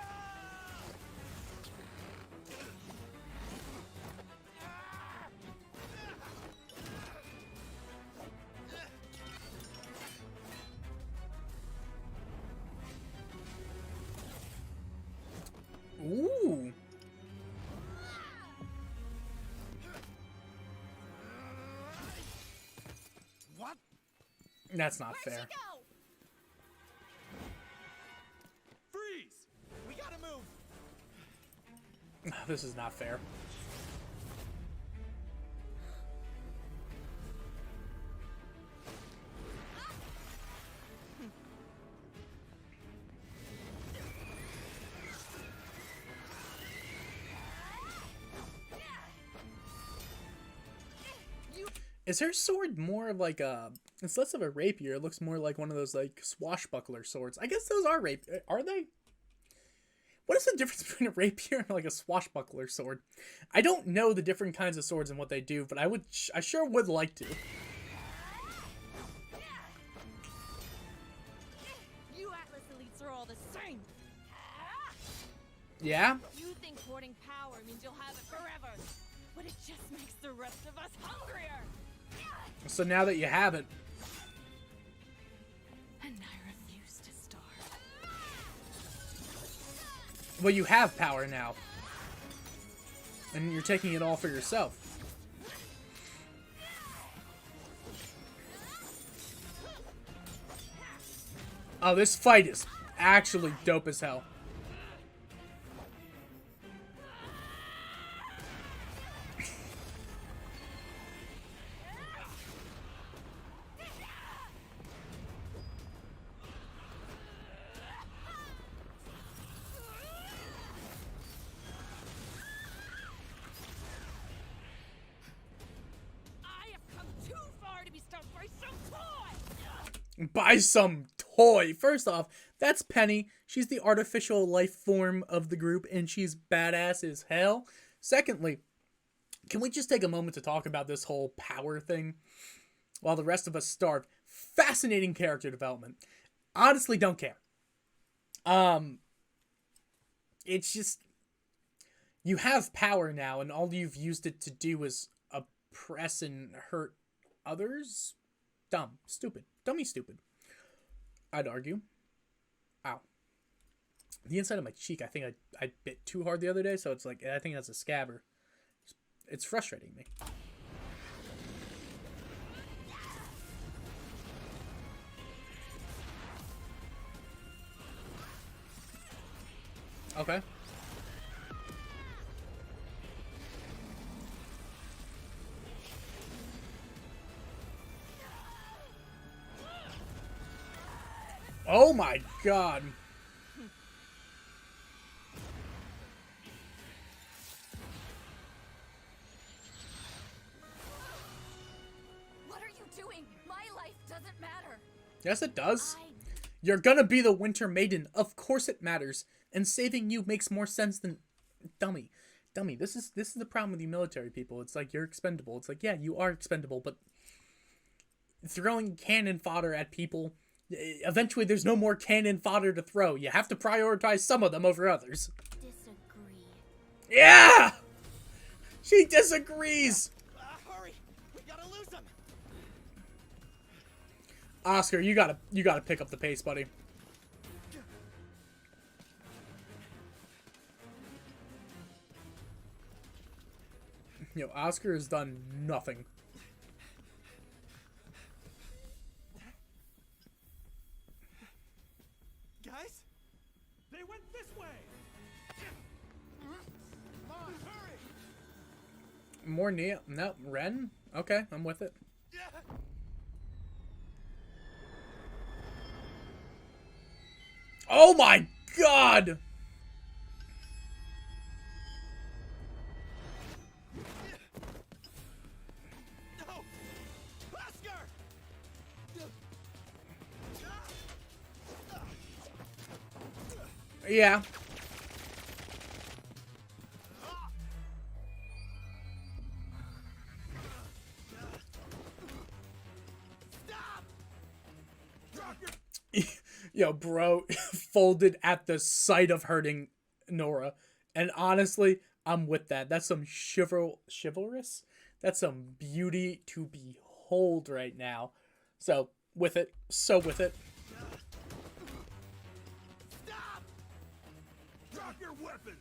Ooh. What? That's not fair. Freeze! We gotta move. This is not fair. Is her sword more like a... It's less of a rapier. It looks more like one of those, like, swashbuckler swords. I guess those are rapier. Are they? What is the difference between a rapier and, like, a swashbuckler sword? I don't know the different kinds of swords and what they do, but I sure would like to. You Atlas elites are all the same. Yeah? You think hoarding power means you'll have it forever, but it just makes the rest of us hungrier. So now that you have it... And I refuse to starve. Well, you have power now. And you're taking it all for yourself. Oh, this fight is actually dope as hell. Buy some toy. First off, that's Penny. She's the artificial life form of the group, and she's badass as hell. Secondly, can we just take a moment to talk about this whole power thing while the rest of us starve? Fascinating character development. Honestly, don't care. It's just... You have power now, and all you've used it to do is oppress and hurt others? Dumb. Stupid. Dummy stupid. I'd argue. Ow. The inside of my cheek, I think I bit too hard the other day, so it's like, I think that's a scabber. It's frustrating me. Okay. Oh my god. What are you doing? My life doesn't matter. Yes, it does. You're gonna be the Winter Maiden. Of course it matters. And saving you makes more sense than... Dummy. This is the problem with you military people. It's like, you're expendable. It's like, yeah, you are expendable, but... Throwing cannon fodder at people... Eventually, there's no more cannon fodder to throw. You have to prioritize some of them over others. Disagree. Yeah! She disagrees! Hurry! We gotta lose him! Oscar, you gotta pick up the pace, buddy. Yo, Oscar has done nothing. Guys? They went this way! Come on, hurry! More Nia? No, Ren? Okay, I'm with it. Oh my god! No! Oscar! Yeah. Yo, bro, folded at the sight of hurting Nora. And honestly, I'm with that. That's some chivalrous. That's some beauty to behold right now. So, with it. So with it. Stop! Drop your weapons!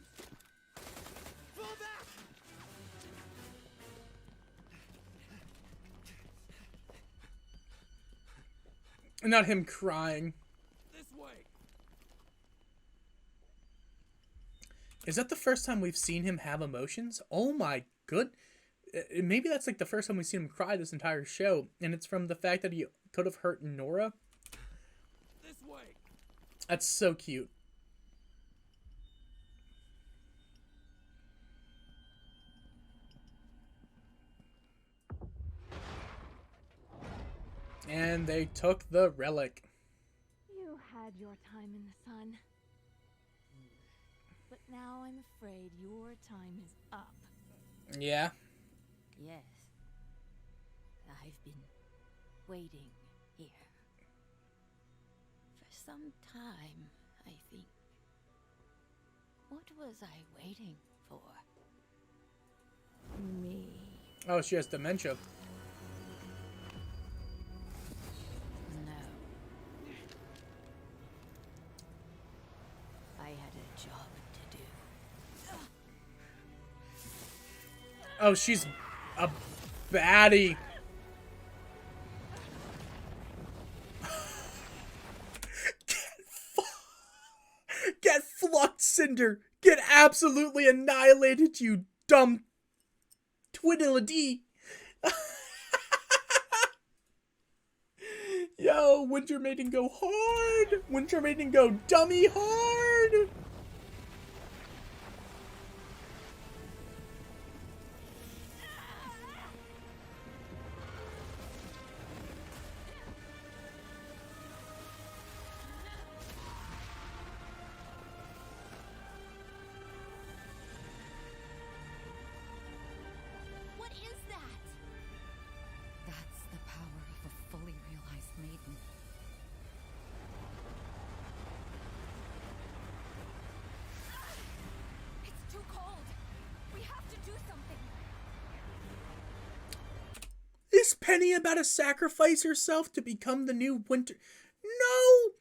Fall back! Not him crying. This way. Is that the first time we've seen him have emotions? Oh my good. Maybe that's like the first time we've seen him cry this entire show. And it's from the fact that he could have hurt Nora. This way. That's so cute. And they took the relic. You had your time in the sun. But now I'm afraid your time is up. Yeah. Yes. I've been waiting here. For some time, I think. What was I waiting for? Me. Oh, she has dementia. No. I had a job to do. Oh, she's a baddie. Get flucked, Cinder. Get absolutely annihilated, you dumb twiddle-a-dee. Yo, Winter Maiden go hard. Winter Maiden go dummy hard. What is that? That's the power of a fully realized maiden. It's too cold. We have to do something. Is Penny about to sacrifice herself to become the new Winter? No!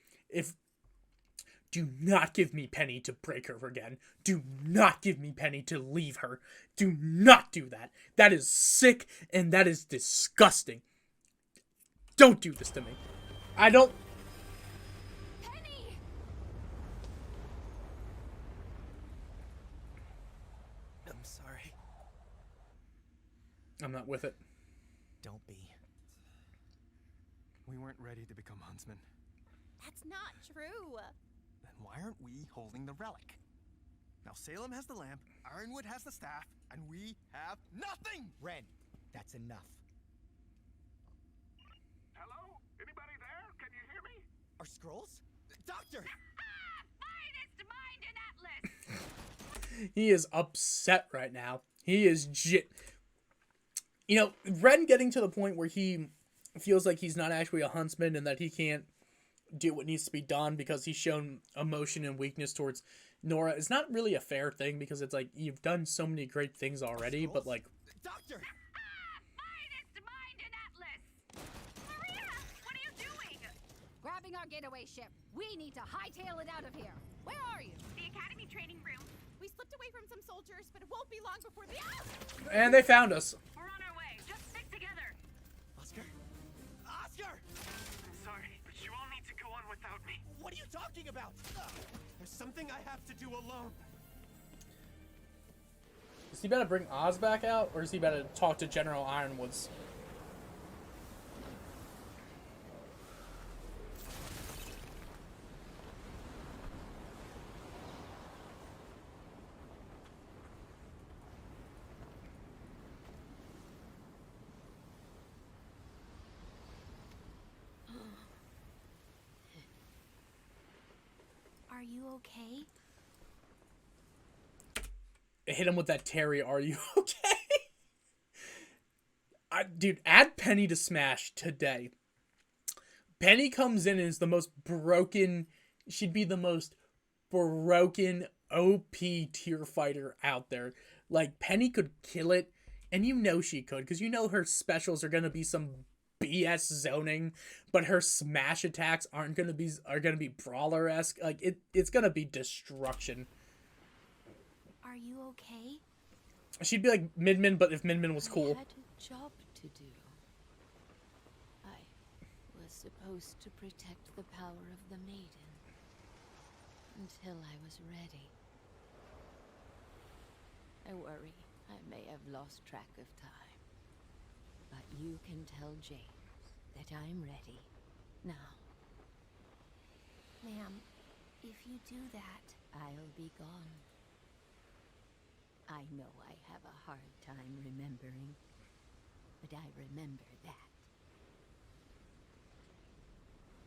Do not give me Penny to break her again. Do not give me Penny to leave her. Do not do that. That is sick and that is disgusting. Don't do this to me. I don't... Penny! I'm sorry. I'm not with it. Don't be. We weren't ready to become huntsmen. That's not true. Then why aren't we holding the relic? Now Salem has the lamp, Ironwood has the staff, and we have nothing! Ren, that's enough. Hello? Anybody there? Can you hear me? Our scrolls? Doctor! Finest mind in Atlas! He is upset right now. He is You know, Ren getting to the point where he feels like he's not actually a huntsman and that he can't do what needs to be done because he's shown emotion and weakness towards Nora is not really a fair thing because it's like, you've done so many great things already, but like... Doctor! Finest mind in Atlas! Maria, what are you doing? Grabbing our getaway ship. We need to hightail it out of here. Where are you? The Academy training room. We slipped away from some soldiers, but it won't be long before the... And they found us. We're on our way. Just stick together. Oscar? Oscar! I'm sorry, but you all need to go on without me. What are you talking about? There's something I have to do alone. Is he about to bring Oz back out, or is he about to talk to General Ironwoods? Are you okay? Hit him with that Terry, are you okay? Dude, add Penny to Smash today. Penny comes in and is the most broken. She'd be the most broken OP tier fighter out there. Like, Penny could kill it, and you know she could, because you know her specials are gonna be some BS zoning, but her smash attacks are gonna be brawler-esque. Like, it's gonna be destruction. Are you okay? She'd be like Midman, but if Midman was cool. I had a job to do. I was supposed to protect the power of the maiden until I was ready. I worry I may have lost track of time. But you can tell James that I'm ready now. Ma'am, if you do that, I'll be gone. I know I have a hard time remembering, but I remember that.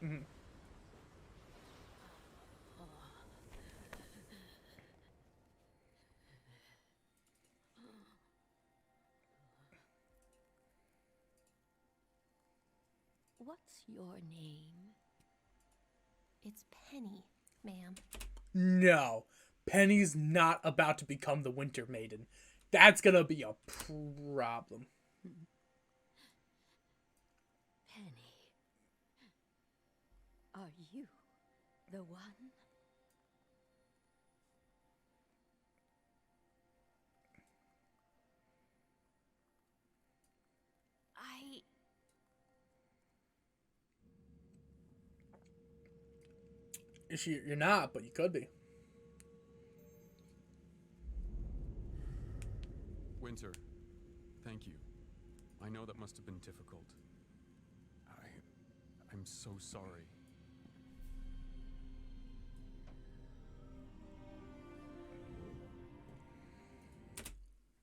Mm-hmm. What's your name? it's Penny, ma'am. No. Penny's not about to become the Winter Maiden. That's gonna be a problem. Penny. Are you the one? You're not, but you could be. Winter, thank you. I know that must have been difficult. I'm so sorry.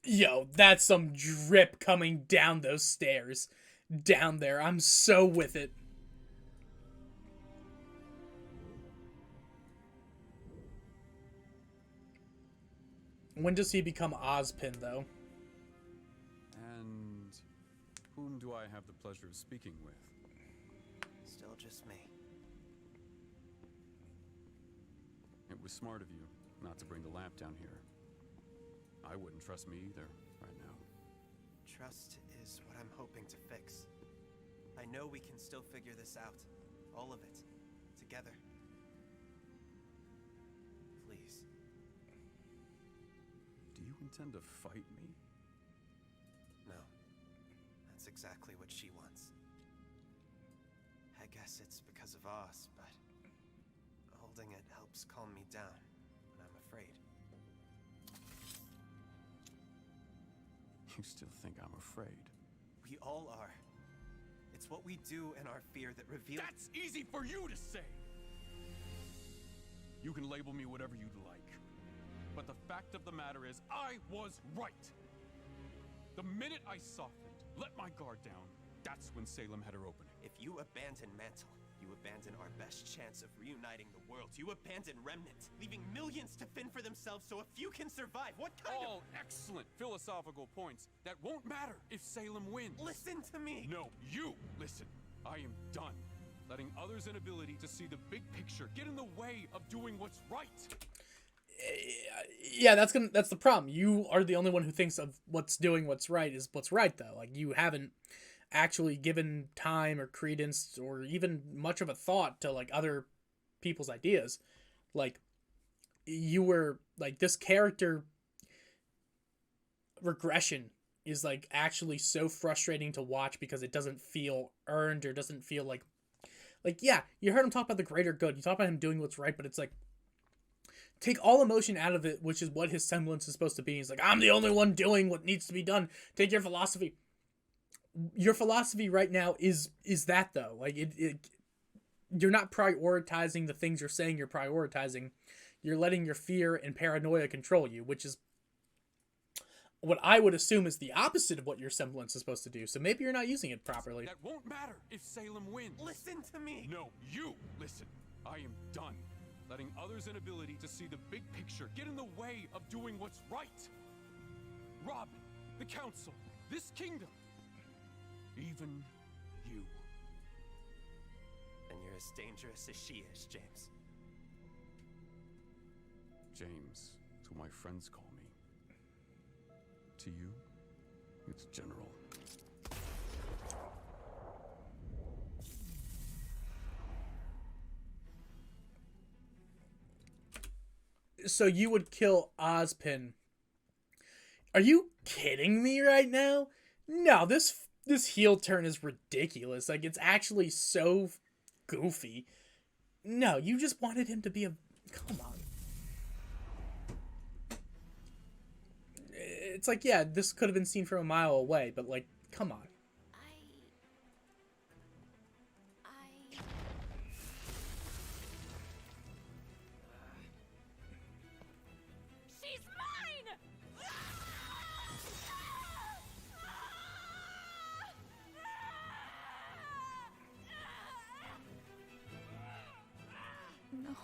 Yo, that's some drip coming down those stairs. Down there. I'm so with it. When does he become Ozpin, though? And whom do I have the pleasure of speaking with? Still just me. It was smart of you not to bring the lamp down here. I wouldn't trust me either right now. Trust is what I'm hoping to fix. I know we can still figure this out. All of it. Together. Please. Do you intend to fight me? No. That's exactly what she wants. I guess it's because of Oz, but holding it helps calm me down when I'm afraid. You still think I'm afraid? We all are. It's what we do in our fear that reveals— That's easy for you to say! You can label me whatever you'd like. But the fact of the matter is, I was right! The minute I softened, let my guard down, that's when Salem had her opening. If you abandon Mantle, you abandon our best chance of reuniting the world. You abandon Remnant, leaving millions to fend for themselves so a few can survive. What kind of— All excellent philosophical points that won't matter if Salem wins. Listen to me! No, you listen. I am done letting others' inability to see the big picture get in the way of doing what's right. Yeah, that's the problem. You are the only one who thinks of what's right is what's right, though. Like, you haven't actually given time or credence or even much of a thought to, like, other people's ideas. Like, you were, like, this character regression is, like, actually so frustrating to watch because it doesn't feel earned or doesn't feel like, yeah, you heard him talk about the greater good. You talk about him doing what's right, but it's like, take all emotion out of it, which is what his semblance is supposed to be. He's like, I'm the only one doing what needs to be done. Take your philosophy. Your philosophy right now is that, though. Like, you're not prioritizing the things you're saying you're prioritizing. You're letting your fear and paranoia control you, which is what I would assume is the opposite of what your semblance is supposed to do. So maybe you're not using it properly. That won't matter if Salem wins. Listen to me! No, you listen. I am done letting others' inability to see the big picture get in the way of doing what's right. Robin, the council, this kingdom, even you. as dangerous as she is, James. James, it's what my friends call me. To you, it's General. So you would kill Ozpin? Are you kidding me right now? No, this heel turn is ridiculous. Like, it's actually so goofy. No, you just wanted him to be a... Come on. It's like, yeah, this could have been seen from a mile away, but, like, come on. She's mine! No.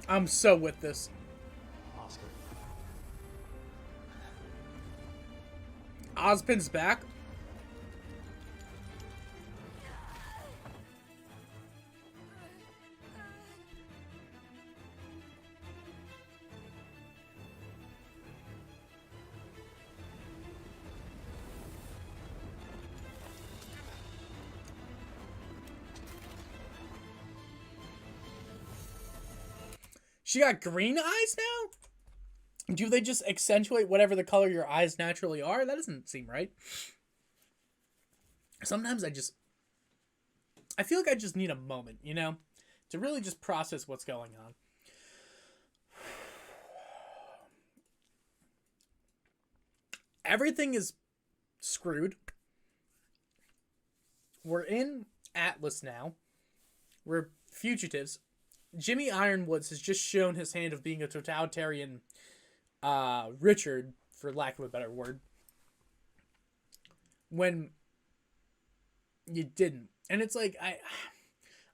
I'm so with this. Oscar. Ozpin's back. She got green eyes now? Do they just accentuate whatever the color your eyes naturally are? That doesn't seem right. Sometimes I feel like I just need a moment, you know? To really just process what's going on. Everything is screwed. We're in Atlas now. We're fugitives. Jimmy Ironwoods has just shown his hand of being a totalitarian Richard, for lack of a better word, when you didn't. And it's like,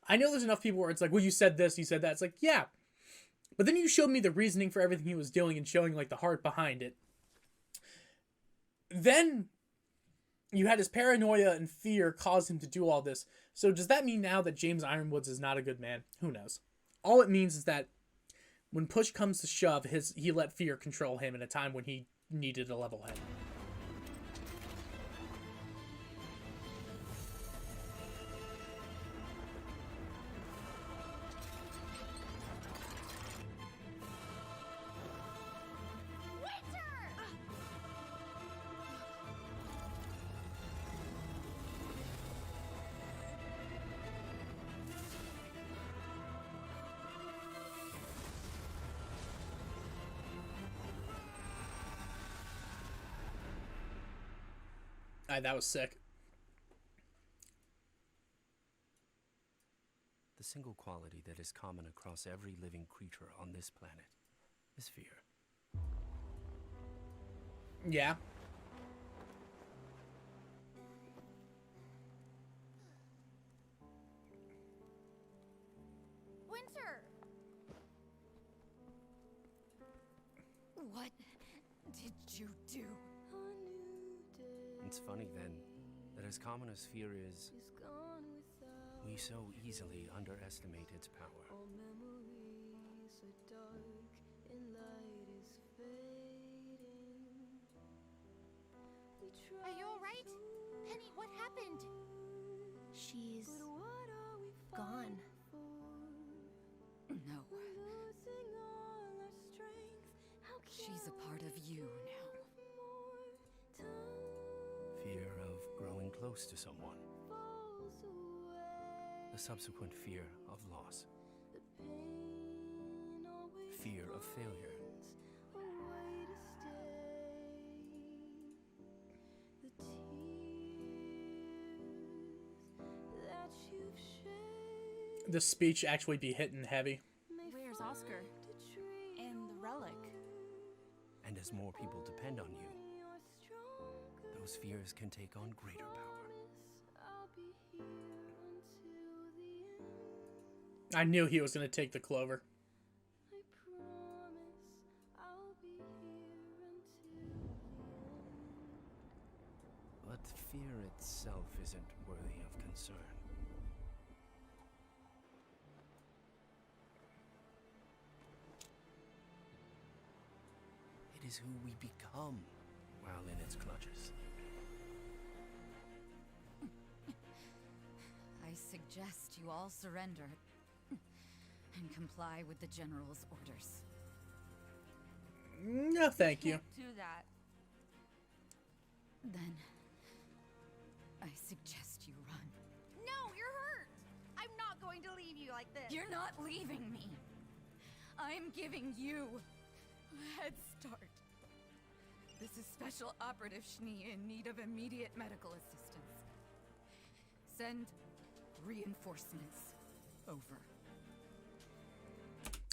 I know there's enough people where it's like, well, you said this, you said that. It's like, yeah. But then you showed me the reasoning for everything he was doing and showing, like, the heart behind it. Then you had his paranoia and fear cause him to do all this. So does that mean now that James Ironwoods is not a good man? Who knows? All it means is that when push comes to shove, he let fear control him in a time when he needed a level head. That was sick. The single quality that is common across every living creature on this planet is fear. Yeah. Winter! What did you do? It's funny then that as common as fear is, we so easily underestimate its power. Are you alright? Penny, what happened? She's gone. No. She's a part of you now. Fear of growing close to someone. The subsequent fear of loss. Fear of failure. The speech actually be hitting heavy. We're There's Oscar. And the relic. And as more people depend on you, those fears can take on greater power. I knew he was going to take the clover. But fear itself isn't worthy of concern. It is who we become while in its clutches. I suggest you all surrender and comply with the General's orders. No, thank you. Do that. Then I suggest you run. No, you're hurt! I'm not going to leave you like this. You're not leaving me. I'm giving you a head start. This is Special Operative Schnee in need of immediate medical assistance. Send reinforcements over.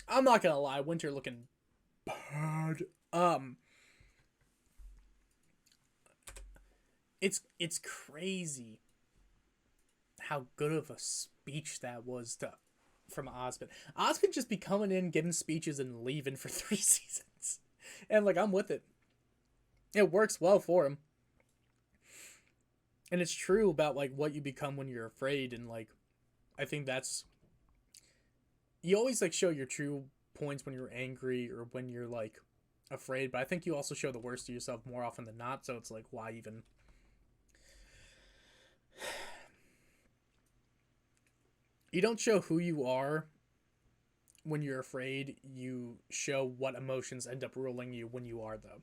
I'm not gonna lie, Winter looking bad. It's crazy how good of a speech that was from Osmond. Osmond just be coming in, giving speeches, and leaving for 3 seasons. And, like, I'm with it. It works well for him. And it's true about, like, what you become when you're afraid. And, like, I think that's... You always, like, show your true points when you're angry or when you're, like, afraid. But I think you also show the worst of yourself more often than not. So it's, like, why even... You don't show who you are when you're afraid. You show what emotions end up ruling you when you are, though.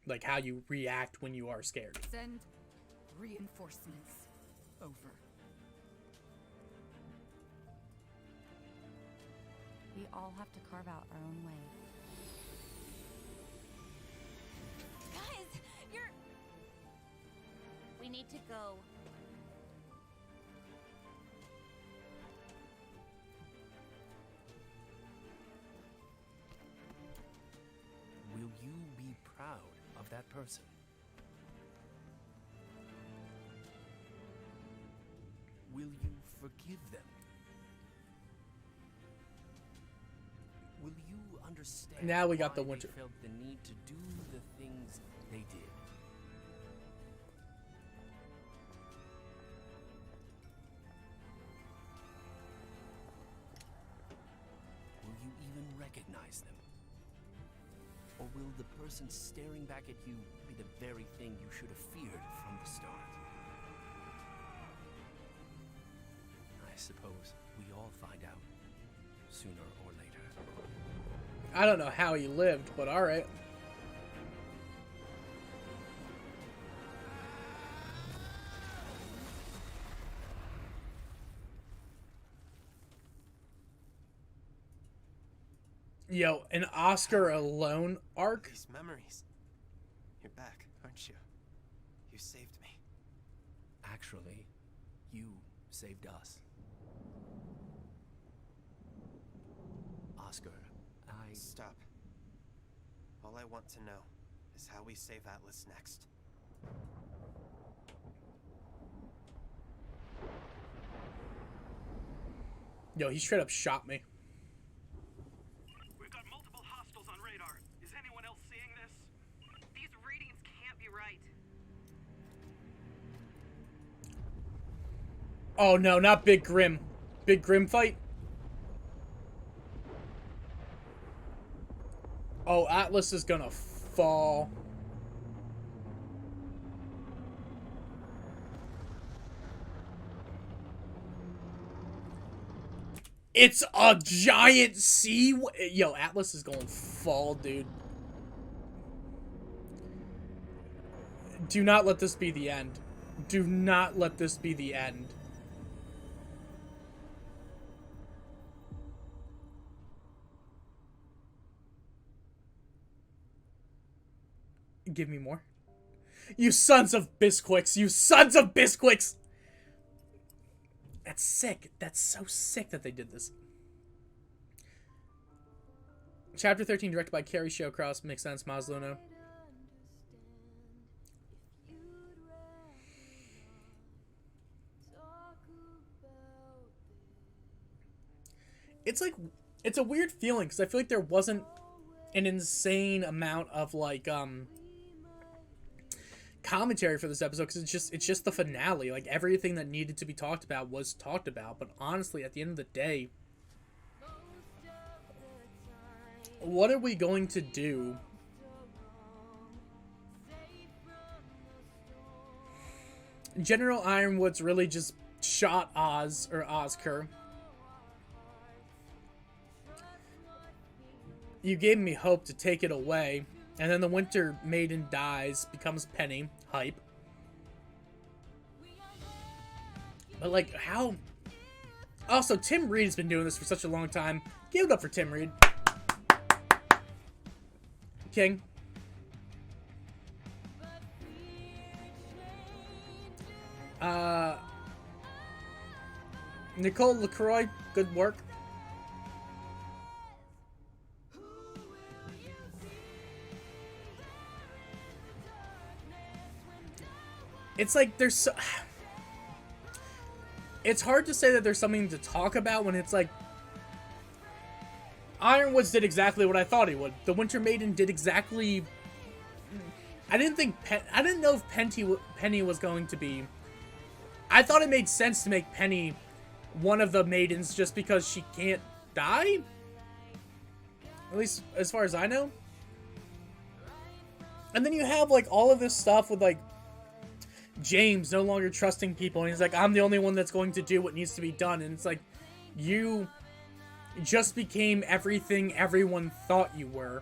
Like, how you react when you are scared. Send reinforcements over. We all have to carve out our own way. Guys, we need to go. Will you be proud of that person? Will you forgive them? Will you understand Now we got why the they Winter. felt the need to do the things they did? Will you even recognize them? Or will the person staring back at you be the very thing you should have feared from the start? I suppose we all find out, sooner or later. I don't know how he lived, but alright. Yo, an Oscar alone arc? These memories. You're back, aren't you? You saved me. Actually, you saved us. Oscar, Stop. All I want to know is how we save Atlas next. Yo, he straight up shot me. We've got multiple hostiles on radar. Is anyone else seeing this? These readings can't be right. Oh no, not Big Grim. Big Grim fight? Oh, Atlas is gonna fall. It's a giant sea. Yo, Atlas is gonna fall, dude. Do not let this be the end. Do not let this be the end. Give me more. You sons of bisquicks! You sons of bisquicks! That's sick. That's so sick that they did this. Chapter 13, directed by Carrie Showcross. Makes sense, Maz Luna. It's like, it's a weird feeling, because I feel like there wasn't an insane amount of, like, commentary for this episode, because it's just the finale. Like, everything that needed to be talked about was talked about, but honestly, at the end of the day, what are we going to do? General Ironwood's really just shot Oz, or Oscar. You gave me hope to take it away, and then the Winter Maiden dies, becomes Penny. Hype. But, like, how... Also, Tim Reed's been doing this for such a long time. Give it up for Tim Reed. King. Nicole LaCroix, good work. It's like there's so... It's hard to say that there's something to talk about when it's like... Ironwoods did exactly what I thought he would. The Winter Maiden did exactly... I didn't know if Penny was going to be... I thought it made sense to make Penny one of the maidens just because she can't die? At least as far as I know. And then you have like all of this stuff with like James no longer trusting people, and he's like, I'm the only one that's going to do what needs to be done. And it's like, you just became everything everyone thought you were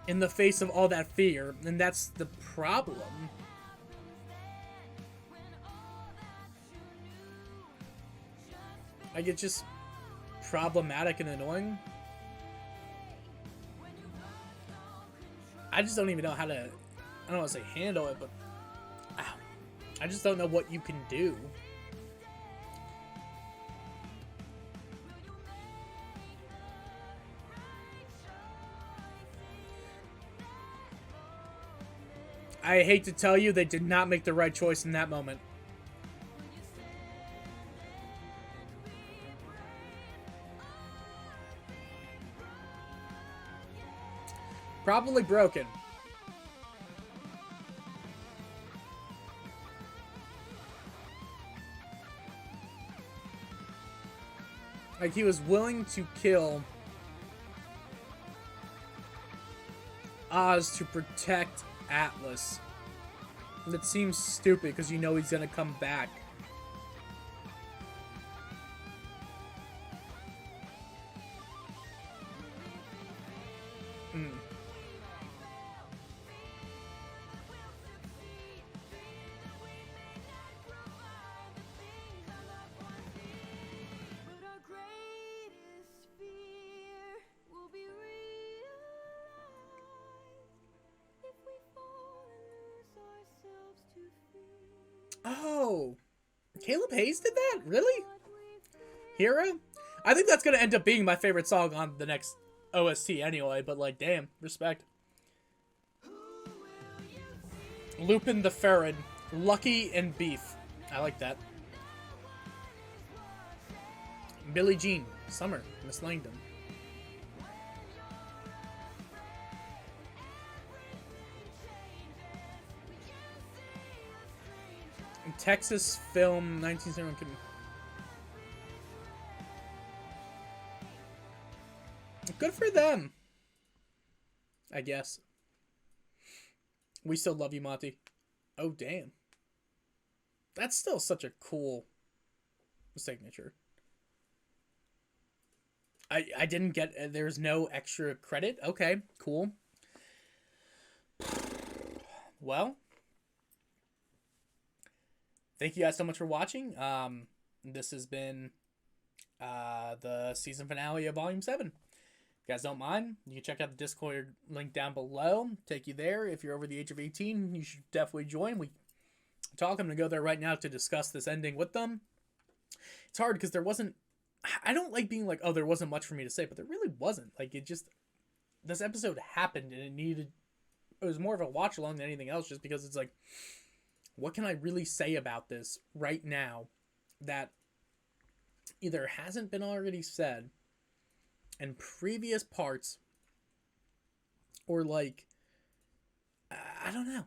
in the face of all that fear, and that's the problem. Like, it's just problematic and annoying. I just don't even know how to, I don't want to say handle it, but I just don't know what you can do. I hate to tell you, they did not make the right choice in that moment. Probably broken. Like, he was willing to kill Oz to protect Atlas. That seems stupid because you know he's gonna come back. Oh, Caleb Hayes did that? Really? Hero? I think that's gonna end up being my favorite song on the next OST anyway, but like, damn, respect. Lupin the Ferret, Lucky and Beef. I like that. Billie Jean, Summer, Miss Langdon. Texas film 1971. Good for them, I guess. We still love you, Monty. Oh, damn. That's still such a cool signature. I didn't get... There's no extra credit? Okay, cool. Well... Thank you guys so much for watching. This has been the season finale of Volume 7. If you guys don't mind, you can check out the Discord link down below. Take you there. If you're over the age of 18, you should definitely join. We talk. I'm going to go there right now to discuss this ending with them. It's hard because there wasn't... I don't like being like, oh, there wasn't much for me to say, but there really wasn't. Like, it just... this episode happened and it was more of a watch along than anything else, just because it's like, what can I really say about this right now that either hasn't been already said in previous parts, or like, I don't know.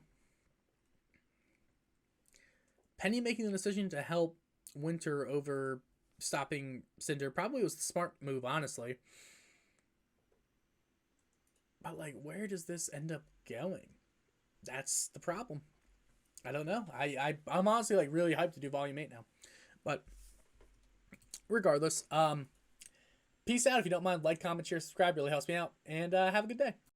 Penny making the decision to help Winter over stopping Cinder probably was the smart move, honestly. But like, where does this end up going? That's the problem. I don't know. I'm honestly like really hyped to do Volume 8 now. But regardless, peace out. If you don't mind, like, comment, share, subscribe. Really helps me out. And have a good day.